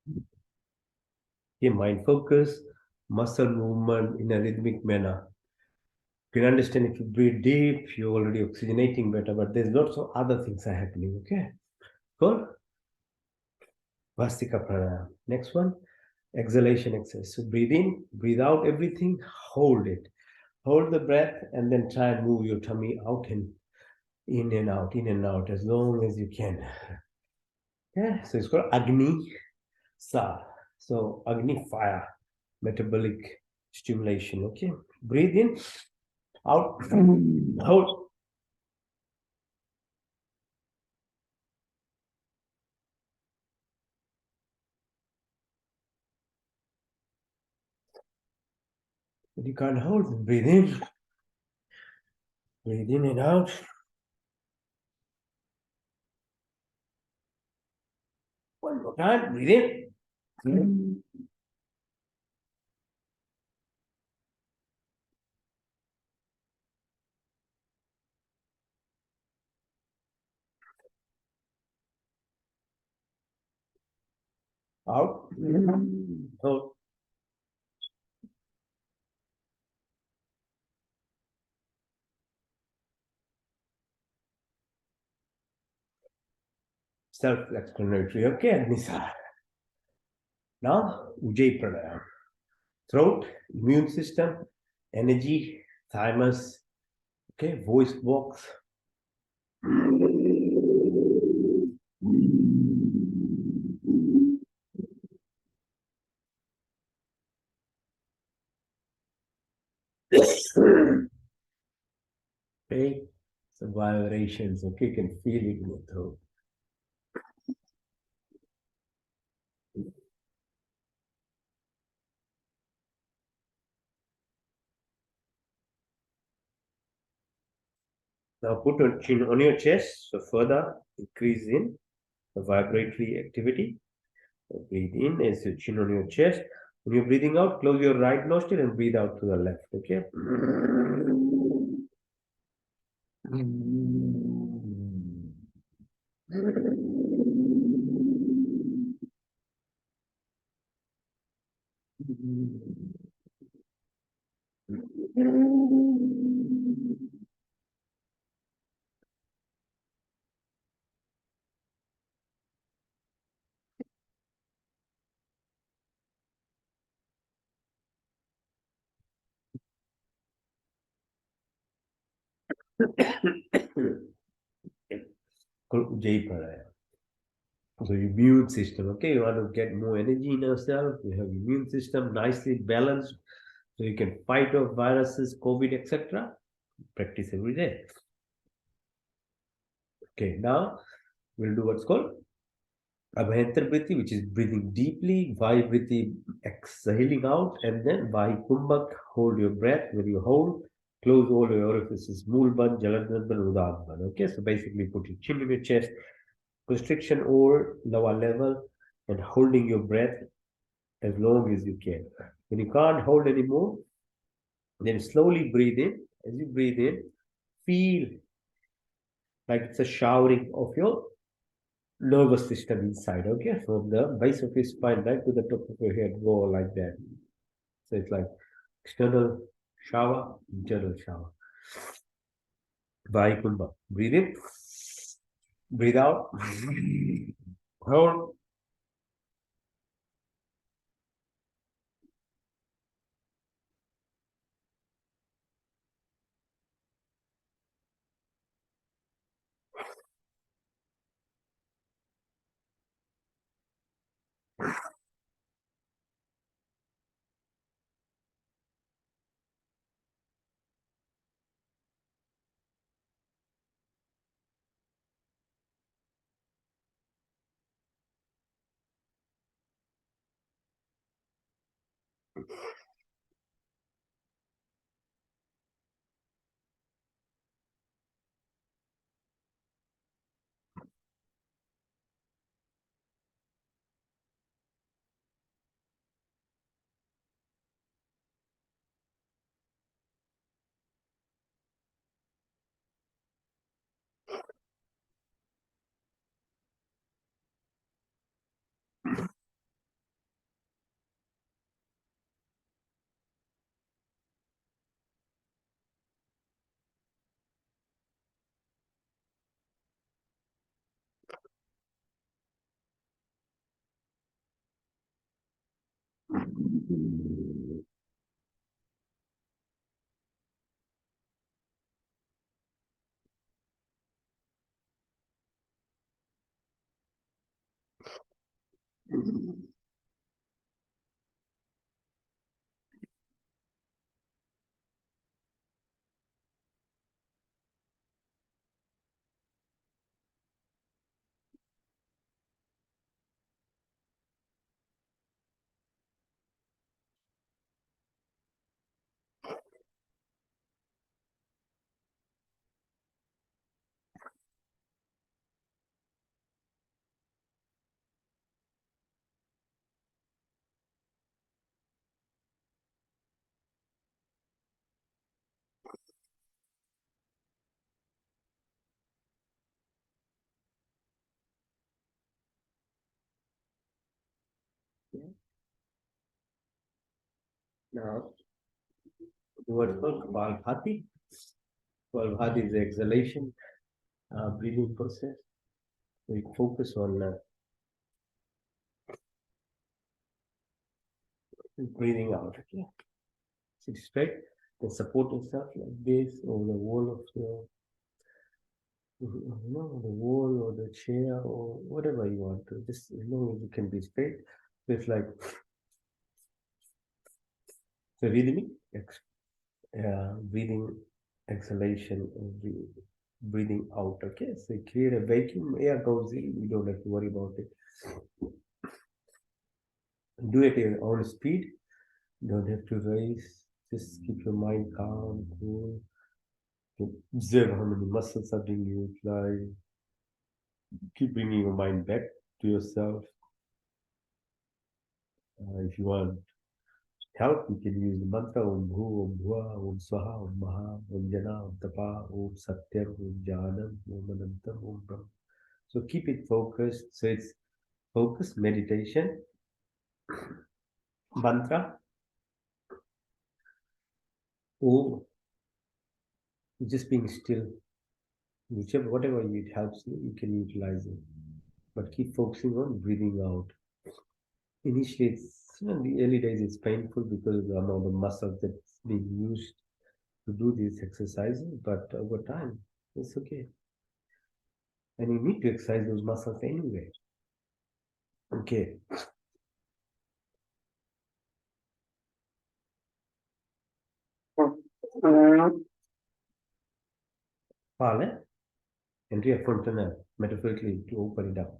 Okay, mind focus, muscle movement in a rhythmic manner. You can understand if you breathe deep, you're already oxygenating better, but there's lots of other things are happening. Okay, cool. Vastika pranayama. Next one, exhalation exercise. So breathe in, breathe out everything, hold it. Hold the breath and then try and move your tummy out and in and out as long as you can. Yeah, so it's called Agni Sa. So Agni fire, metabolic stimulation. Okay, breathe in, out, hold. But you can't hold. Breathe in and out. One more time, breathe in. Out. Hold. Self-explanatory. Okay, Nisa. Now, Ujjayi Pranayama. Throat, immune system, energy, thymus, okay, voice box. Okay, so vibrations, okay, you can feel it in your throat. Now put your chin on your chest, so further increase in the vibratory activity. So breathe in as your chin on your chest. When you're breathing out, close your right nostril and breathe out to the left, okay? Called Ujjayi Pranayama. So your immune system, okay, you want to get more energy in yourself, you have immune system nicely balanced, so you can fight off viruses, COVID, etc. Practice every day. Okay, now we'll do what's called Abhyantar Vritti, which is breathing deeply, Vayu Vritti, exhaling out, and then Vayu Kumbhak, hold your breath. When you hold, close all your orifices, Moolban, Jalandhar, Udadban. Okay, so basically put your chin in your chest, constriction over lower level, and holding your breath as long as you can. When you can't hold anymore, then slowly breathe in. As you breathe in, feel like it's a showering of your nervous system inside. Okay, from the base of your spine right to the top of your head, go like that. So it's like external shower, internal shower. Vaikunva. Breathe in, breathe out, hold. Now, the word called Kapalbhati. Kapalbhati is the exhalation, breathing process. We focus on breathing out. Okay, sit straight and support yourself like this over the wall of your, the wall or the chair or whatever you want to. Just as long as you can be straight. So it's like so rhythmic, breathing, exhalation, and breathing out. Okay, so you create a vacuum, air goes in, you don't have to worry about it. Do it at your own speed, don't have to race, just keep your mind calm, cool. Observe how many muscles are being utilized. Keep bringing your mind back to yourself. If you want help, you can use the mantra Om Bhu, Om Bhuva, Om Swaha, Om Maha, Om Jana, Om Tapa, Om Satyam, Om Jnanam, Om Anantam, Om Brahma. So keep it focused. So it's focus, meditation, mantra, Om, just being still. Whichever, whatever it helps you, you can utilize it. But keep focusing on breathing out. Initially, in the early days, it's painful because of the amount of muscle that's being used to do these exercises, but over time, it's okay. And you need to exercise those muscles anyway. Okay. Pale, Andrea Fontana, metaphorically, to open it up.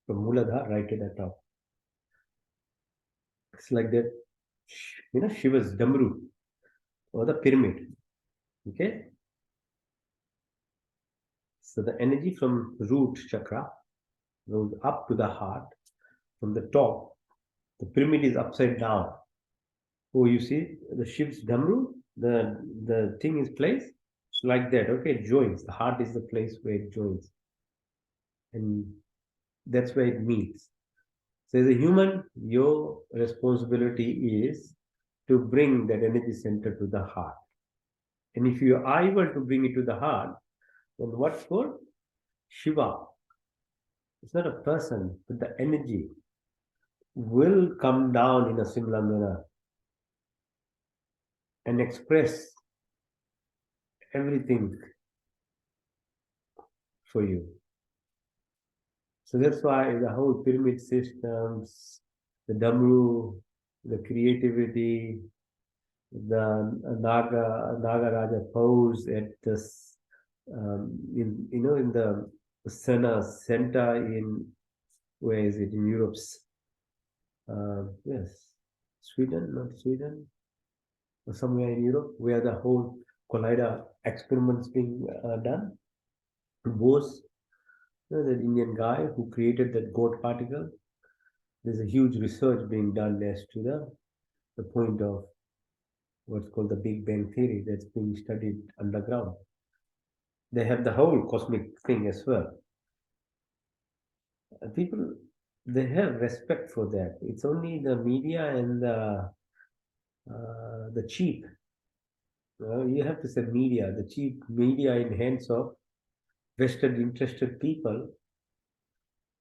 From Muladhara right at the top. It's like that, Shiva's Damru or the pyramid. Okay. So the energy from root chakra goes up to the heart. From the top, the pyramid is upside down. Oh, you see the Shiv's Damru, the thing is placed like that. Okay, it joins. The heart is the place where it joins. And that's where it meets. So as a human, your responsibility is to bring that energy center to the heart. And if you are able to bring it to the heart, then what's called Shiva? It's not a person, but the energy will come down in a similar manner and express everything for you. So that's why the whole pyramid systems, the Damru, the creativity, the Naga pose at this, in the Sana center in, where is it, in Europe's, yes, Sweden, not Sweden, or somewhere in Europe, where the whole collider experiments being done. Bose, the Indian guy who created that goat particle, there's a huge research being done as to the point of what's called the Big Bang theory that's being studied underground. They have the whole cosmic thing as well. People, they have respect for that. It's only the media and the cheap. You have to say media, the cheap media in hands of vested interested people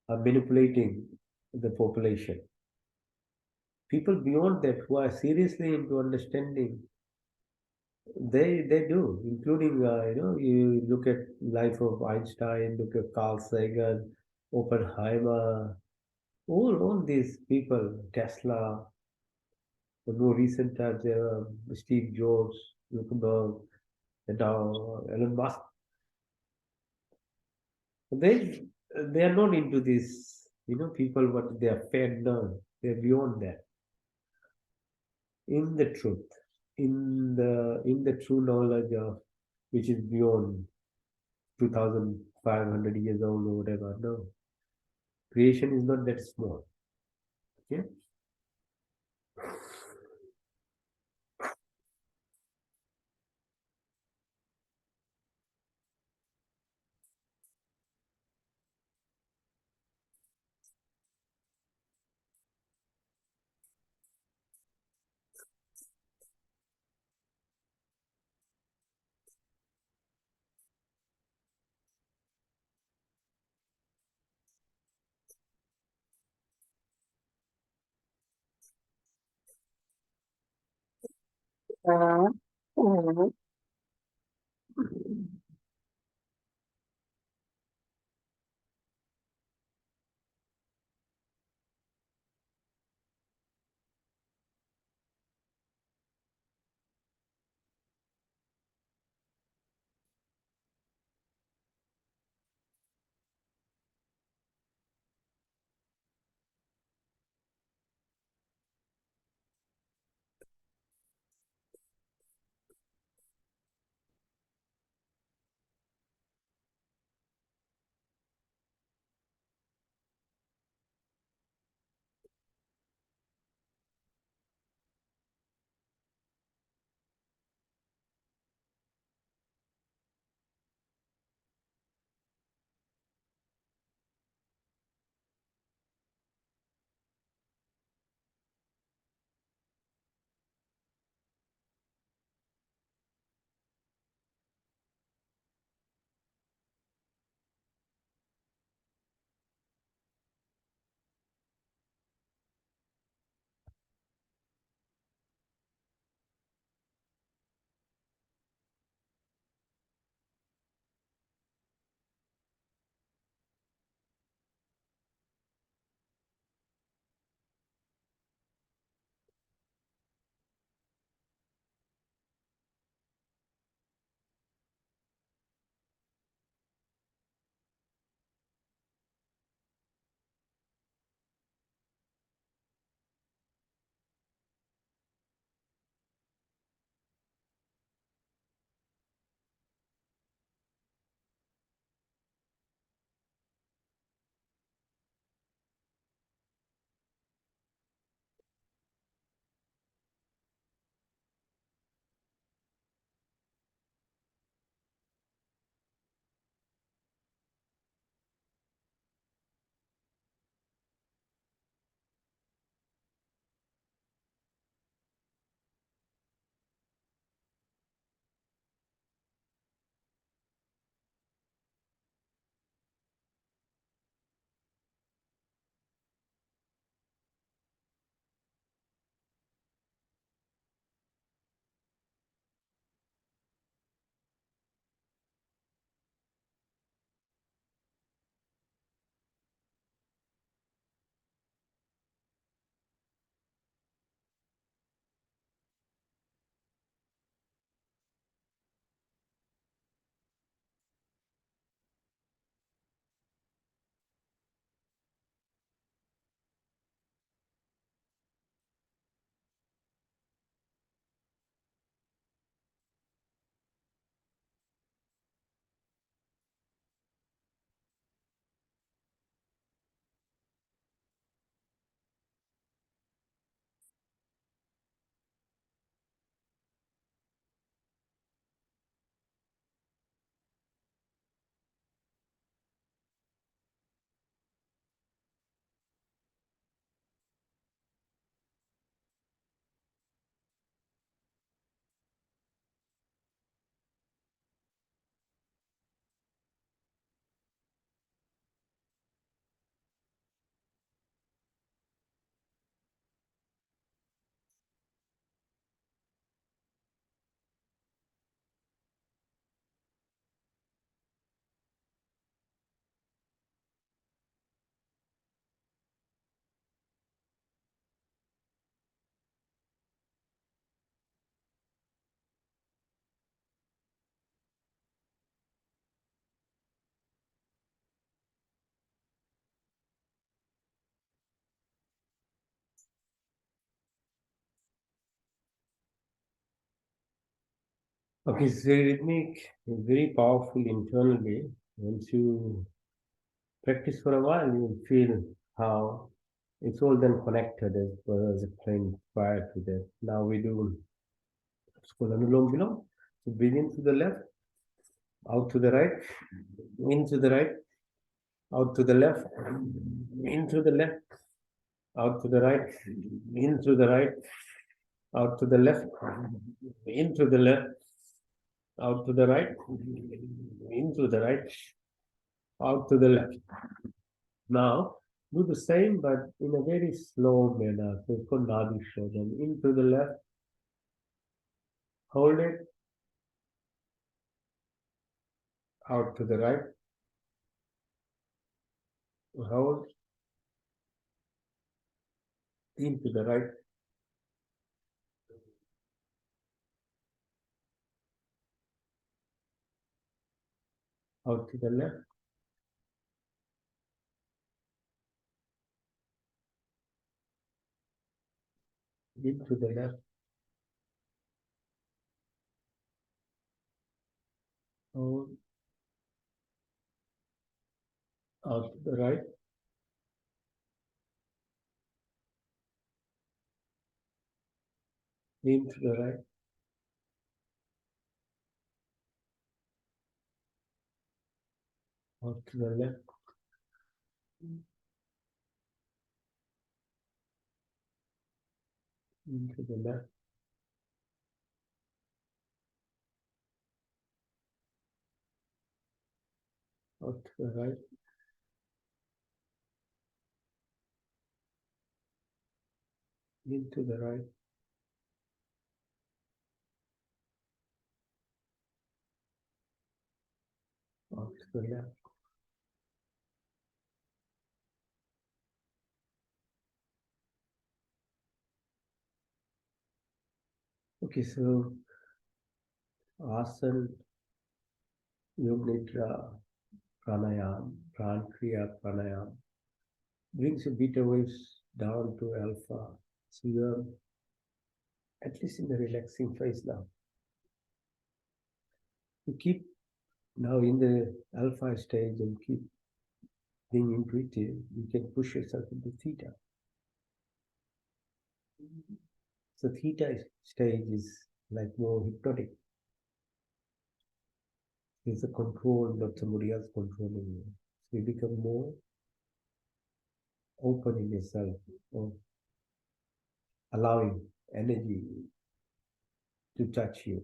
are manipulating the population. People beyond that who are seriously into understanding, they do, including you look at life of Einstein, look at Carl Sagan, Oppenheimer, all these people, Tesla, the more recent times, Steve Jobs, Zuckerberg, and now Elon Musk. They are not into this, people, but they are fed now. They're beyond that. In the truth, in the true knowledge of which is beyond 2,500 years old or whatever. No, creation is not that small. Yeah. Okay, so rhythmic is very powerful internally. Once you practice for a while, you feel how it's all then connected as well as explained prior to that. Now we do it's called Anulom Vilom. So breathe in to the left, out to the right, in to the right, out to the left, in to the left, out to the right, in to the right, out to the left, in to the left, out to the right, into the right, out to the left. Now do the same but in a very slow manner. So it's called Nadi Shodhan. Into the left, hold it, out to the right, hold, into the right, out to the left, into the left, hold, out to the right, into the right, out to the left, into the left, out to the right, into the right, out to the left. Okay, so asana, yoga nidra, pranayam, prankriya, pranayam brings your beta waves down to alpha. So you're at least in the relaxing phase now. You keep now in the alpha stage and keep being intuitive, you can push yourself into theta. So theta stage is like more hypnotic. It's a control, not somebody else controlling you. So you become more open in yourself, or allowing energy to touch you.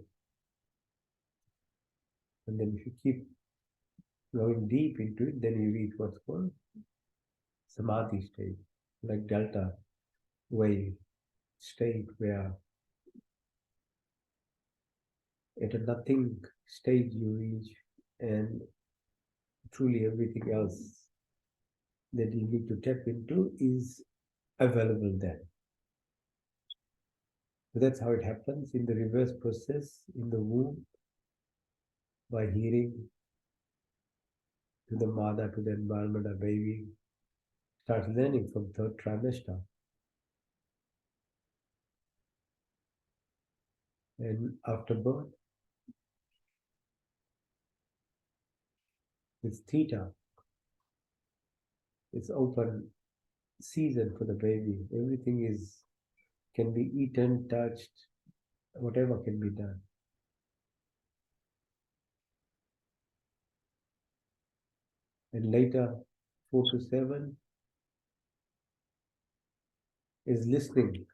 And then if you keep going deep into it, then you reach what's called samadhi state, like delta wave state, where at a nothing stage you reach, and truly everything else that you need to tap into is available there. So that's how it happens in the reverse process in the womb, by hearing to the mother, to the environment, a baby starts learning from third trimester. And after birth, it's theta. It's open season for the baby. Everything can be eaten, touched, whatever can be done. And later, 4 to 7 is listening,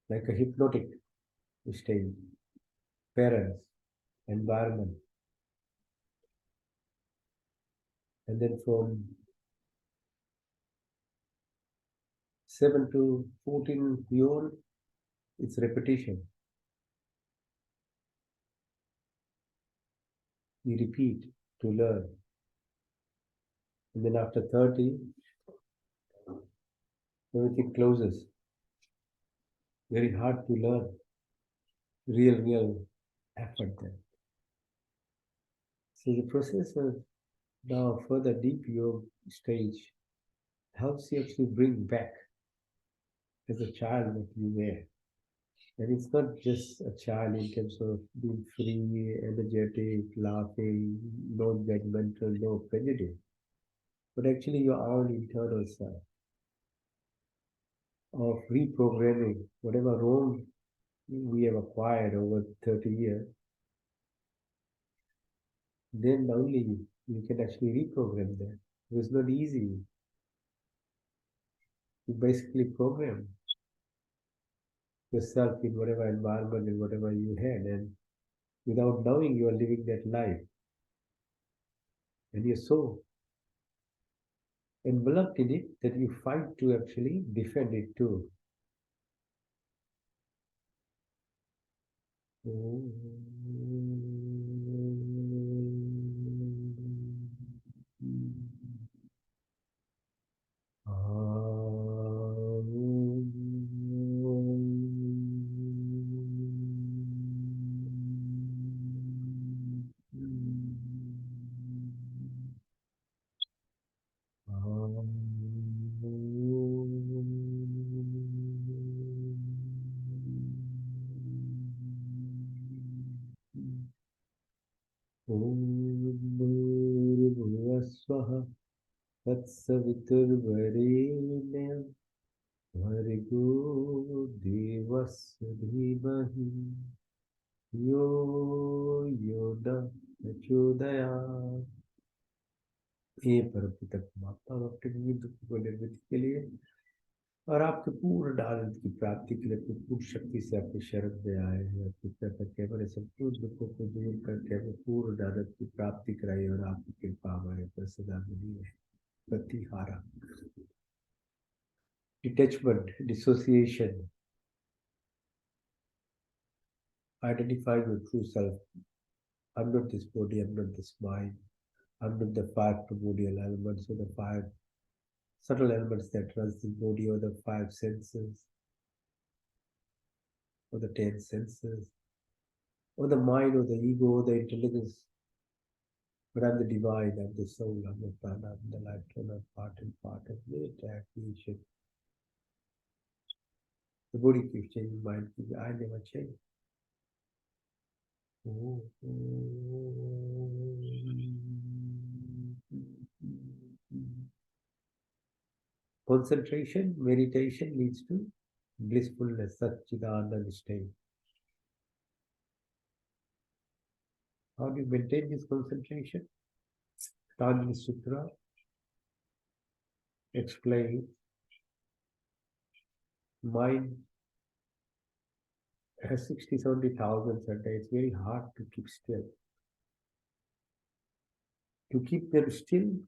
like a hypnotic stage. Parents, environment. And then from 7 to 14 beyond, it's repetition. You repeat to learn. And then after 30, everything closes. Very hard to learn. Real effort there. So the process of now further deep yoga stage helps you to bring back as a child that you were. And it's not just a child in terms of being free, energetic, laughing, no judgmental, no prejudice, but actually your own internal self of reprogramming whatever wrong we have acquired over 30 years. Then only you can actually reprogram that. It's not easy. You basically program yourself in whatever environment and whatever you had, and without knowing you are living that life. And you're so enveloped in it that you fight to actually defend it too. Swah Tatsaviturvarenyam Bhargo Devasya Dhimahi Yo Yoda Prachodayat। हे परमपिता परमात्मा, हम अपने विविध दुखों को निर्वृत्त के लिए और आपके पूर्ण आनंद की प्राप्ति के लिए अपनी पूर्ण शक्ति से आपके शरण में आए हैं। अपनी कृपा करके हमारे संपूर्ण दुखों को दूर करके हमें पूर्ण आनंद की प्राप्ति कराई और आपकी कृपा हमारे पर सदा बनी रहे। Pratihara, detachment, dissociation, identify your true self. I'm not this body, I'm not this mind, I'm not the five primordial elements or the five subtle elements that runs the body or the five senses or the 10 senses or the mind or the ego or the intelligence. But I'm the divine, I'm the soul, I'm the prana, I'm the life, I'm part and part of it, creation. The body keeps changing, mind keeps, I never change. Concentration, meditation leads to blissfulness, Satchidananda state. How do you maintain this concentration? Patanjali Sutra explains mind has 60, 70,000 a day. It's very hard to keep still. To keep them still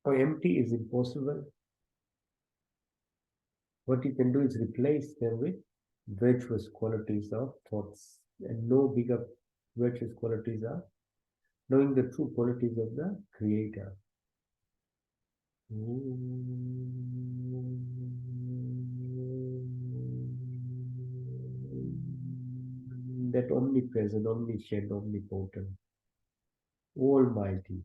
or empty is impossible. What you can do is replace them with virtuous qualities of thoughts. And no bigger virtuous qualities are knowing the true qualities of the Creator. That omnipresent, omniscient, omnipotent, almighty,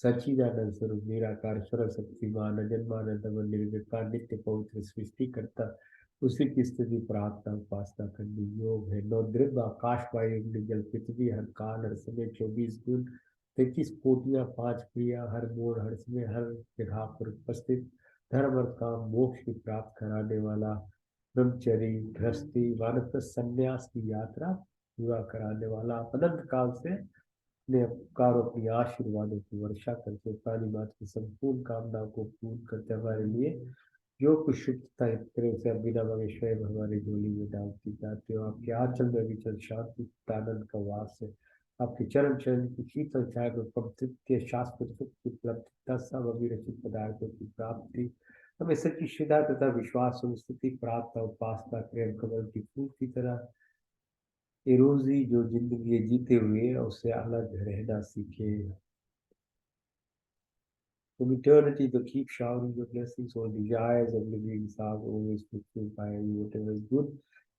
सच्चिदानंद स्वरूप निराकार सर्वशक्तिमान अजन्मानंद निर्विकार नित्य पवित्र सृष्टि करता उसी की स्थिति प्रार्थना उपासना करनी योग है। नौ द्रव्य आकाश वायु जल पृथ्वी हर काल हर समय 24 गुण 33 कोटियां 5 क्रिया हर मोड़ हर समय हर जगह पर उपस्थित धर्म और काम मोक्ष की प्राप्त कराने वाला ब्रह्मचरी गृहस्थी वानप्रस्थ संन्यास की यात्रा पूरा कराने वाला अनंत काल से अपने उपकारों अपनी आशीर्वादों की वर्षा करके प्राणी मात्र की संपूर्ण कामनाओं को पूर्ण करते हमारे लिए जो कुछ शुद्धता तरह से बिना मांगे स्वयं हमारी झोली में डालती जाते हो। आपके आंचल में विचल शांति आनंद का वास है। आपके चरण चरण की शीतल छाया में पवित्र शास्त्र सुख की उपलब्धता सब अभिरचित पदार्थों की प्राप्ति हमें सच्ची श्रद्धा तथा विश्वास और स्थिति प्रार्थना उपासना प्रेम कमल की फूल की तरह रोजी जो जिंदगी जीते हुए उससे अलग रहना सीखे। From eternity to keep showering your blessings, all desires of living beings are always fulfilled by you. Whatever is good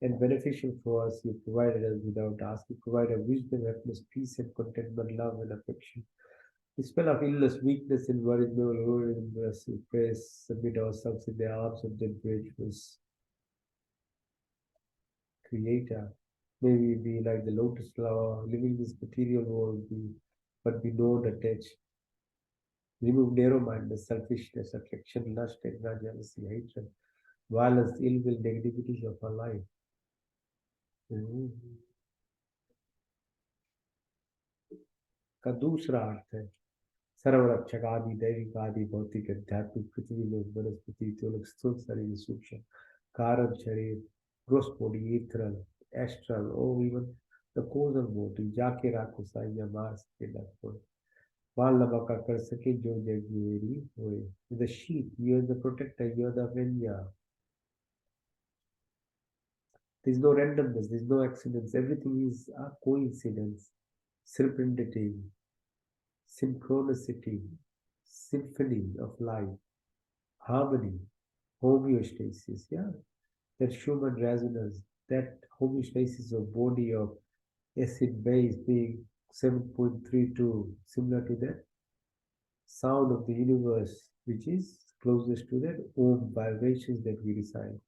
and beneficial for us, you provided us without asking. Provide us wisdom, happiness, peace, and contentment, love, and affection. The spell of illness, weakness, and worry may lower in the praise, submit ourselves in the arms of the gracious Creator. May we be like the lotus flower, living this material world, but be not attached. Remove narrow-mindedness, selfishness, affection, lust, anger, jealousy, hatred, violence, ill will, negativities of our life. का दूसरा अर्थ है सर्वरक्षक आदि दैविक आदि भौतिक आध्यात्मिक पृथ्वी लोक वनस्पति त्योलक स्थूल शरीर सूक्ष्म कारण शरीर ग्रोस बॉडी इथरल एस्ट्रल और इवन द कोजल बॉडी जाके राखो साइया मार सके डॉक्टर बाल लबा का कर सके जो जगेरी होए the sheep you are the protector you are the वेन्या there is no randomness there is no accidents everything is a coincidence serendipity synchronicity, symphony of life, harmony, homeostasis, yeah, that Schumann resonance, that homeostasis of body of acid base being 7.32, similar to that sound of the universe, which is closest to that Om vibrations that we recite.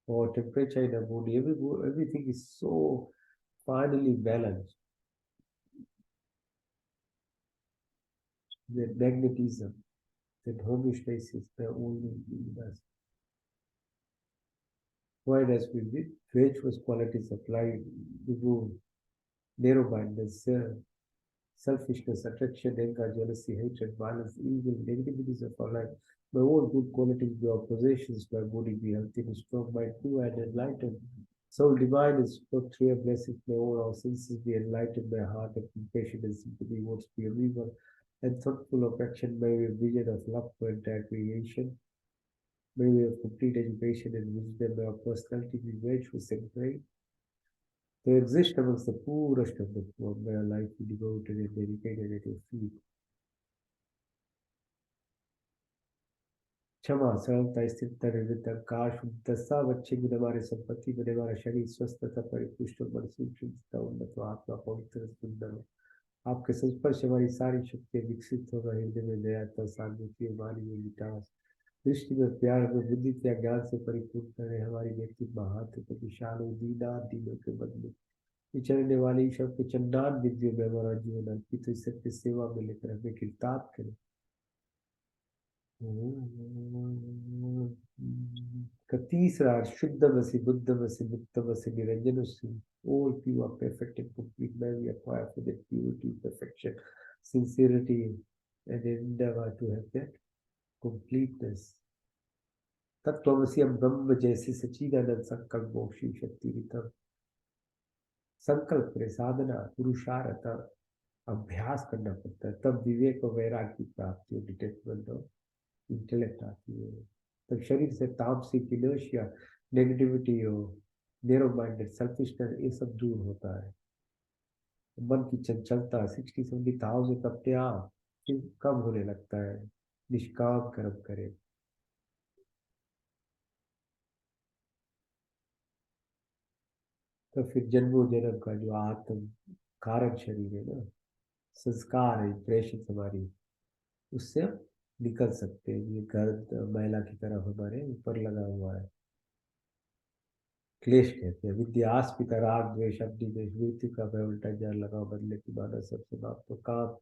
Or temperature in the body, everything is so finely balanced. The magnetism, that homeostasis, the only universe. Why does we with virtuous qualities of life, remove narrow-mindedness, selfishness, attraction, anger, jealousy, hatred, violence, evil, negativities of our life. May all good qualities be our possessions, my body be healthy and strong, my true and enlightened. Soul divine is spoke through your blessings, may all our senses be enlightened, my heart of compassion and sympathy, words be a river, and thoughtful of action, may we have vision of love for entire creation. May we have complete education and wisdom, may our personality be virtuous and great. To exist amongst the poorest of the poor, may our life be devoted and dedicated at your feet. क्षमा सरलता स्थिरता निर्भरता काश दशा बच्चे गुण हमारे संपत्ति बने हमारा शरीर स्वस्थ तथा परिपुष्ट मन सूक्ष्मता उन्नत आत्मा पवित्र सुंदर हो आपके संस्पर्श हमारी सारी शक्तियां विकसित होगा हृदय में दयाता शांति हमारी में विकास दृष्टि में प्यार में बुद्धि या ज्ञान से परिपूर्ण करे हमारी व्यक्तित्व हाथ विशाल हो दीना दिनों के बदले विचरने वाली ईश्वर के चंडान विद्युत में हमारा जीवन अर्पित सत्य सेवा में लेकर हमें कृतार्थ करे का तीसरा शुद्धमसि बुद्धमसि मुक्तमसि निरंजनमसि all pure perfect and complete may we acquire for that purity perfection sincerity and endeavor to have that completeness तत्त्वमसि हम ब्रह्म जैसे सच्चिदानंद संकल्प मोक्ष शक्ति रितम संकल्प करे साधना पुरुषार्थ अभ्यास करना पड़ता है तब विवेक और वैराग्य की प्राप्ति हो डिटेचमेंट हो इंटेलेक्ट आती है तब शरीर से तामसिक इनर्शिया नेगेटिविटी हो नेरो माइंडेड सेल्फिशनेस ये सब दूर होता है मन की चंचलता 60-70,000 अपने आप फिर कम होने लगता है निष्काम कर्म करे तो फिर जन्मों जन्म का जो आत्म कारण शरीर है ना संस्कार है इंप्रेशन हमारी उससे हम निकल सकते हैं ये गर्द महिला की तरफ हमारे ऊपर लगा हुआ है क्लेश कहते हैं विद्यास्पिता राग द्वेष अग्निदेश मृत्यु का भय उल्टा जार लगाओ बदले की माना सबसे बाप तो काम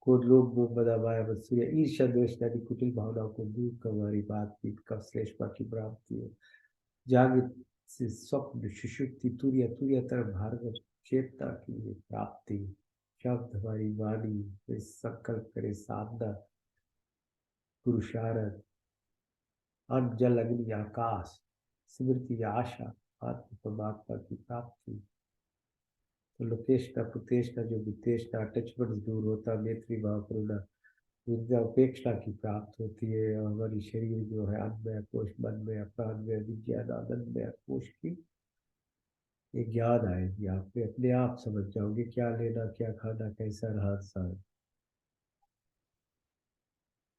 को लोग मोह मदा माया सूर्य ईर्ष्या द्वेष आदि कुटिल भावनाओं को दूर कर हमारी बातचीत का श्लेषमा की प्राप्ति है जागृत से स्वप्न सुषुप्ति तुर्य तुर्य तरफ भार्गव चेतना की प्राप्ति शब्द हमारी वाणी संकल्प करे साधना पुरुषार्थ अन्न जल अग्नि आकाश स्मृति आशा आत्म परमात्मा की प्राप्ति तो लोकेशना पुतेशना जो वितेशना अटैचमेंट दूर होता मैत्री भाव करुणा विद्या उपेक्षा की प्राप्त होती है और हमारी शरीर जो है अन्नमय कोश मनमय प्राणमय विज्ञान आनंदमय कोश की ये ज्ञान आएगी आप पे अपने आप समझ जाओगे क्या लेना क्या खाना कैसा रहा सहन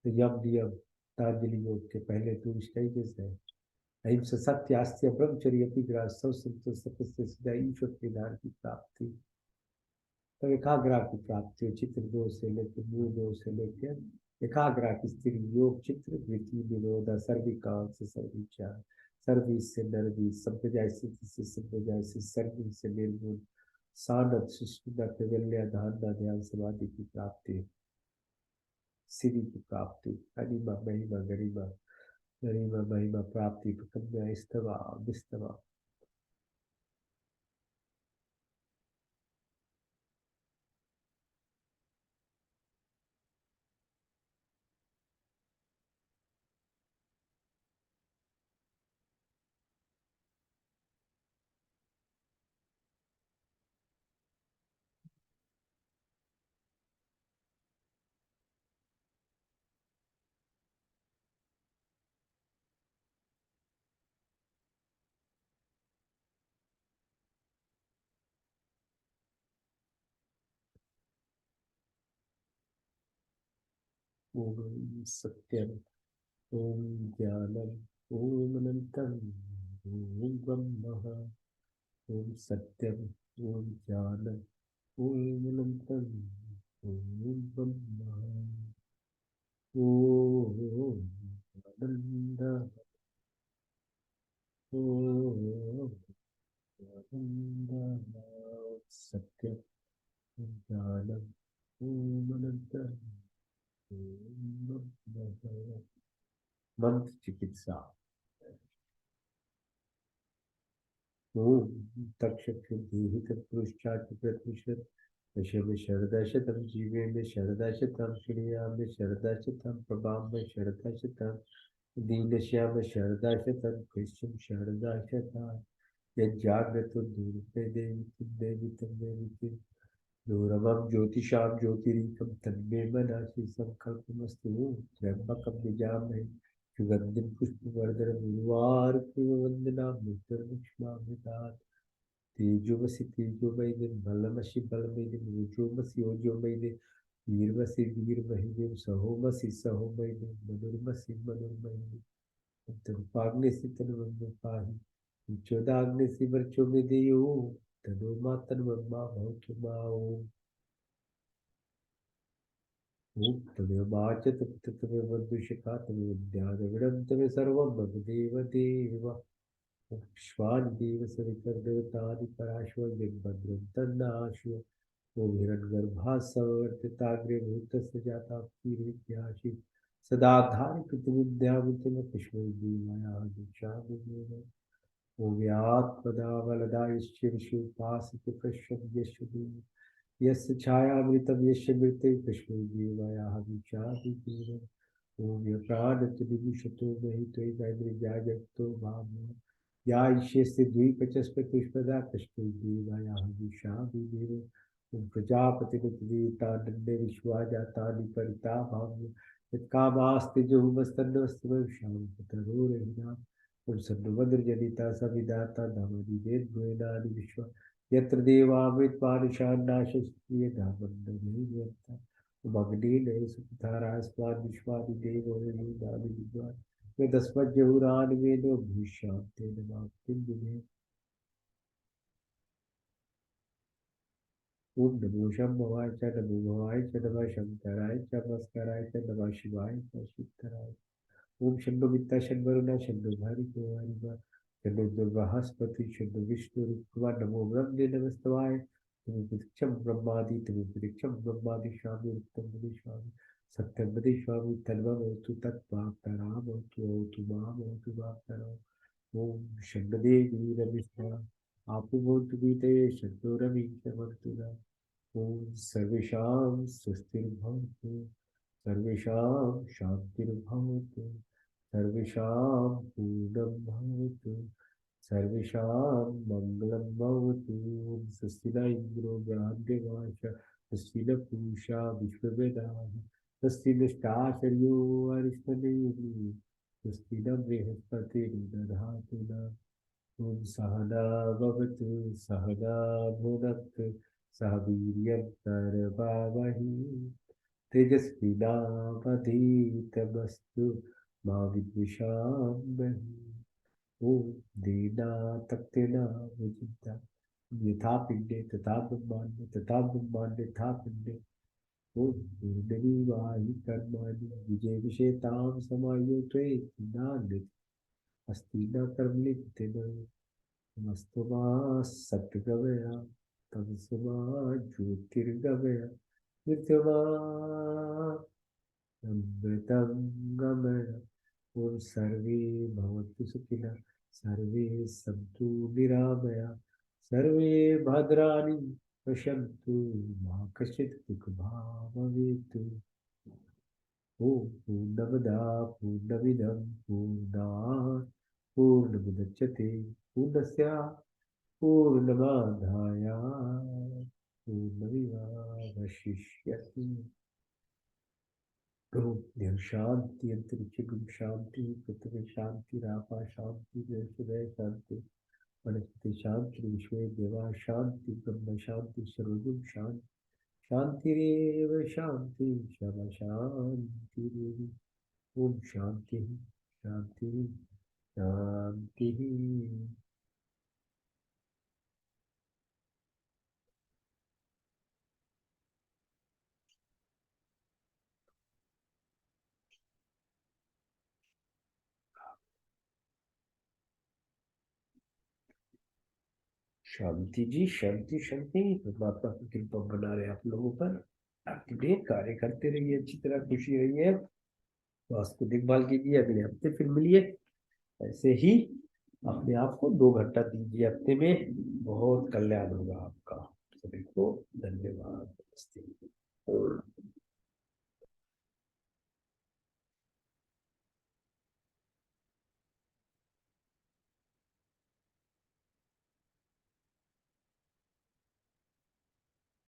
तो यम नियम तांजलि योग के पहले तो स्टेजेस है अहिंसा सत्य आस्त्य ब्रह्मचर्य अपनी ग्रास सब संतोष तपस्या सदा ईश्वर के ज्ञान की प्राप्ति तो एकाग्रा की प्राप्ति चित्र दोष से लेकर मूल दोष से लेकर एकाग्रा की स्थिति योग चित्र वृत्ति विरोध सर्विकांश सर्विचार सर्विस से नर्विस संप्रदाय से संप्रदाय से सर्विस से निर्गुण सानद सुष्मिता कैवल्य ध्यान समाधि की प्राप्ति सिद्धि की प्राप्ति अनिमा महिमा गरिमा गरिमा महिमा प्राप्ति कन्या स्तवा विस्तवा ओम सत्यम ओम ज्ञानम ओम अनंतम ओम ब्रह्म ओम सत्यम ओम ज्ञानम ओम अनंतम ओम ब्रह्म ओम आनंद ओम आनंद सत्यम ओम ज्ञानम ओम अनंतम ओम ब्रह्म मंत्र चिकित्सा ओम तक्षक तत्पुरुषार्थ प्रतिशत दशम शरदशतम जीवे में शरदशतम श्रेया में शरदशतम प्रभाव में शरदशतम दीनश्याम शरदशतम कृष्ण शरदशतम यज्जाग्रत दूरपे देवी देवी तम देवी दूरमं ज्योतिषां ज्योतिरीकं तन्मे मनसि संकल्पमस्तु त्र्यंबकं यजामहे सुगन्धिं पुष्पवर्धनम् उर्वारुकमिव मृत्युर्मुक्षमामृतात् तेजोमसि तेजोमयिनं बलमसि बलमयिनं ओजोमसि ओजोमयिनं वीर्मसि वीरमयिनं सहोमसि सहोमयिनं मनुर्मसि मनुर्मयिनं तरूपाग्निसि तनुमं पाहि चोदाग्निसि वर्चो मे देयो तनो मा तन्ममा भवतु मा ओम तमेव वाच तमेव बन्धुशिखा तमेव विद्याद्रविणं तमेव सर्वं मम देव देव विश्वानि देव सवितर्देवतानि पराशो जगभद्रं तन्नाशो ओम हिरण्यगर्भा सवर्तिताग्रे भूतस्य जाता कीर्त्यासि सदा धारिकृतविद्यामितम पुष्पै देवाया दिशामि ओम यात्मदा वलदायश्च विशुपासित पश्यन् यशोदेव यस्य छायामृतं यस्य मृते पुष्पै देवायाः विचारितीरम् ओम यप्राणतुलिशतो महि त्वयिन्द्रियाजगतो भावो या ईशस्य द्विपचस्पतिष्पदा पुष्पै देवायाः विचारितीरम् ओम प्रजापतिरुपदेवतानन्द विश्वाजातानि परिता भाव्य यत्कामास्ति जुहुमस्तन्नस्तु शान्ततरोरहिनाम् ओम सन्नुभद्रजनिता सविदाता धमनि वेद गोयनानि विश्व यत्र देवामृतपानुषान्नाशस्त्रिय धामन्नमेता उमग्नेन सुपितारास्मान् विश्वानि देवो नानि विद्वान् यदस्मज्जहुरान् वेदो भूष्यान्तेन माप्तिं विधे ओम नमो शम्भवाय च नमो भवाय च नमः शंकराय च नमस्काराय च नमः शिवाय च शिवतराय ओम शंभु मित्ता शंभरुणा शंभु भारी कुमारी शंभु बृहस्पति शंभु विष्णु रुक्मा नमो ब्रह्मणे नमस्तवाय तुम प्रतीक्षम ब्रह्मादि तुम प्रतीक्षम ब्रह्मादि स्वामी उत्तम बदे स्वामी सत्यम बदे स्वामी तन्वम होतु तत्पातराम होतु माम होतु बातराम ओम शंभदे वीरमिश्रा आपु भवतु बीते शत्रुरवि चमर्तुना ओम सर्वेषां स्वस्तिर्भवतु सर्वेषां शान्तिर्भवतु सर्वेषां पूर्णं भवतु सर्वेषां मङ्गलं भवतु ॐ स्वस्ति न इन्द्रो बृहद्देवाश स्वस्ति न पूषा विश्ववेदाः स्वस्ति नष्टाचर्यो अरिष्टनेमिः स्वस्ति न बृहस्पतिर्दधातु न ॐ सहना भवतु सहना भुनक्तु सह वीर्यं करवावहै तेजस्विनावधीतमस्तु मा विद्विषावहै ॐ दीना तक्तिना विजिता यथा पिंडे तथा ब्रह्मांडे तथा ब्रह्मांडे था पिंडे ओ पूर्णमीवाहि कर्माणि विजय विषेतां समायो त्वे नान्यत् अस्ति न कर्मलिप्तेन नमस्तुमा सत्यगमया तमसुमा ज्योतिर्गमया मृत्युमा अमृतं गमय ओम सर्वे भवन्तु सुखिनः सर्वे सन्तु निरामया सर्वे भद्राणि पश्यन्तु मा कश्चित् दुःखभाग् भवेत् ओम पूर्णमदा पूर्णमिदं पूर्णात् पूर्णमुदच्यते पूर्णस्य पूर्णमादाय पूर्णमेवावशिष्यते ओम शांति अंतरिक्ष गुम शांति पृथ्वी शांति रापा शांति हृदय शांति वनस्पति शांति विश्व देवा शांति ब्रह्म शांति सर्वगुण शांति शांतिरेव शांति शम शांति ओम शांति शांति शांति शांति जी शांति शांति परमात्मा की कृपा बना रहे आप लोगों पर आपके लिए कार्य करते रहिए अच्छी तरह खुशी रहिए स्वास्थ्य को देखभाल कीजिए अगले हफ्ते फिर मिलिए ऐसे ही अपने आप को 2 घंटा दीजिए हफ्ते में बहुत कल्याण होगा आपका सभी को धन्यवाद।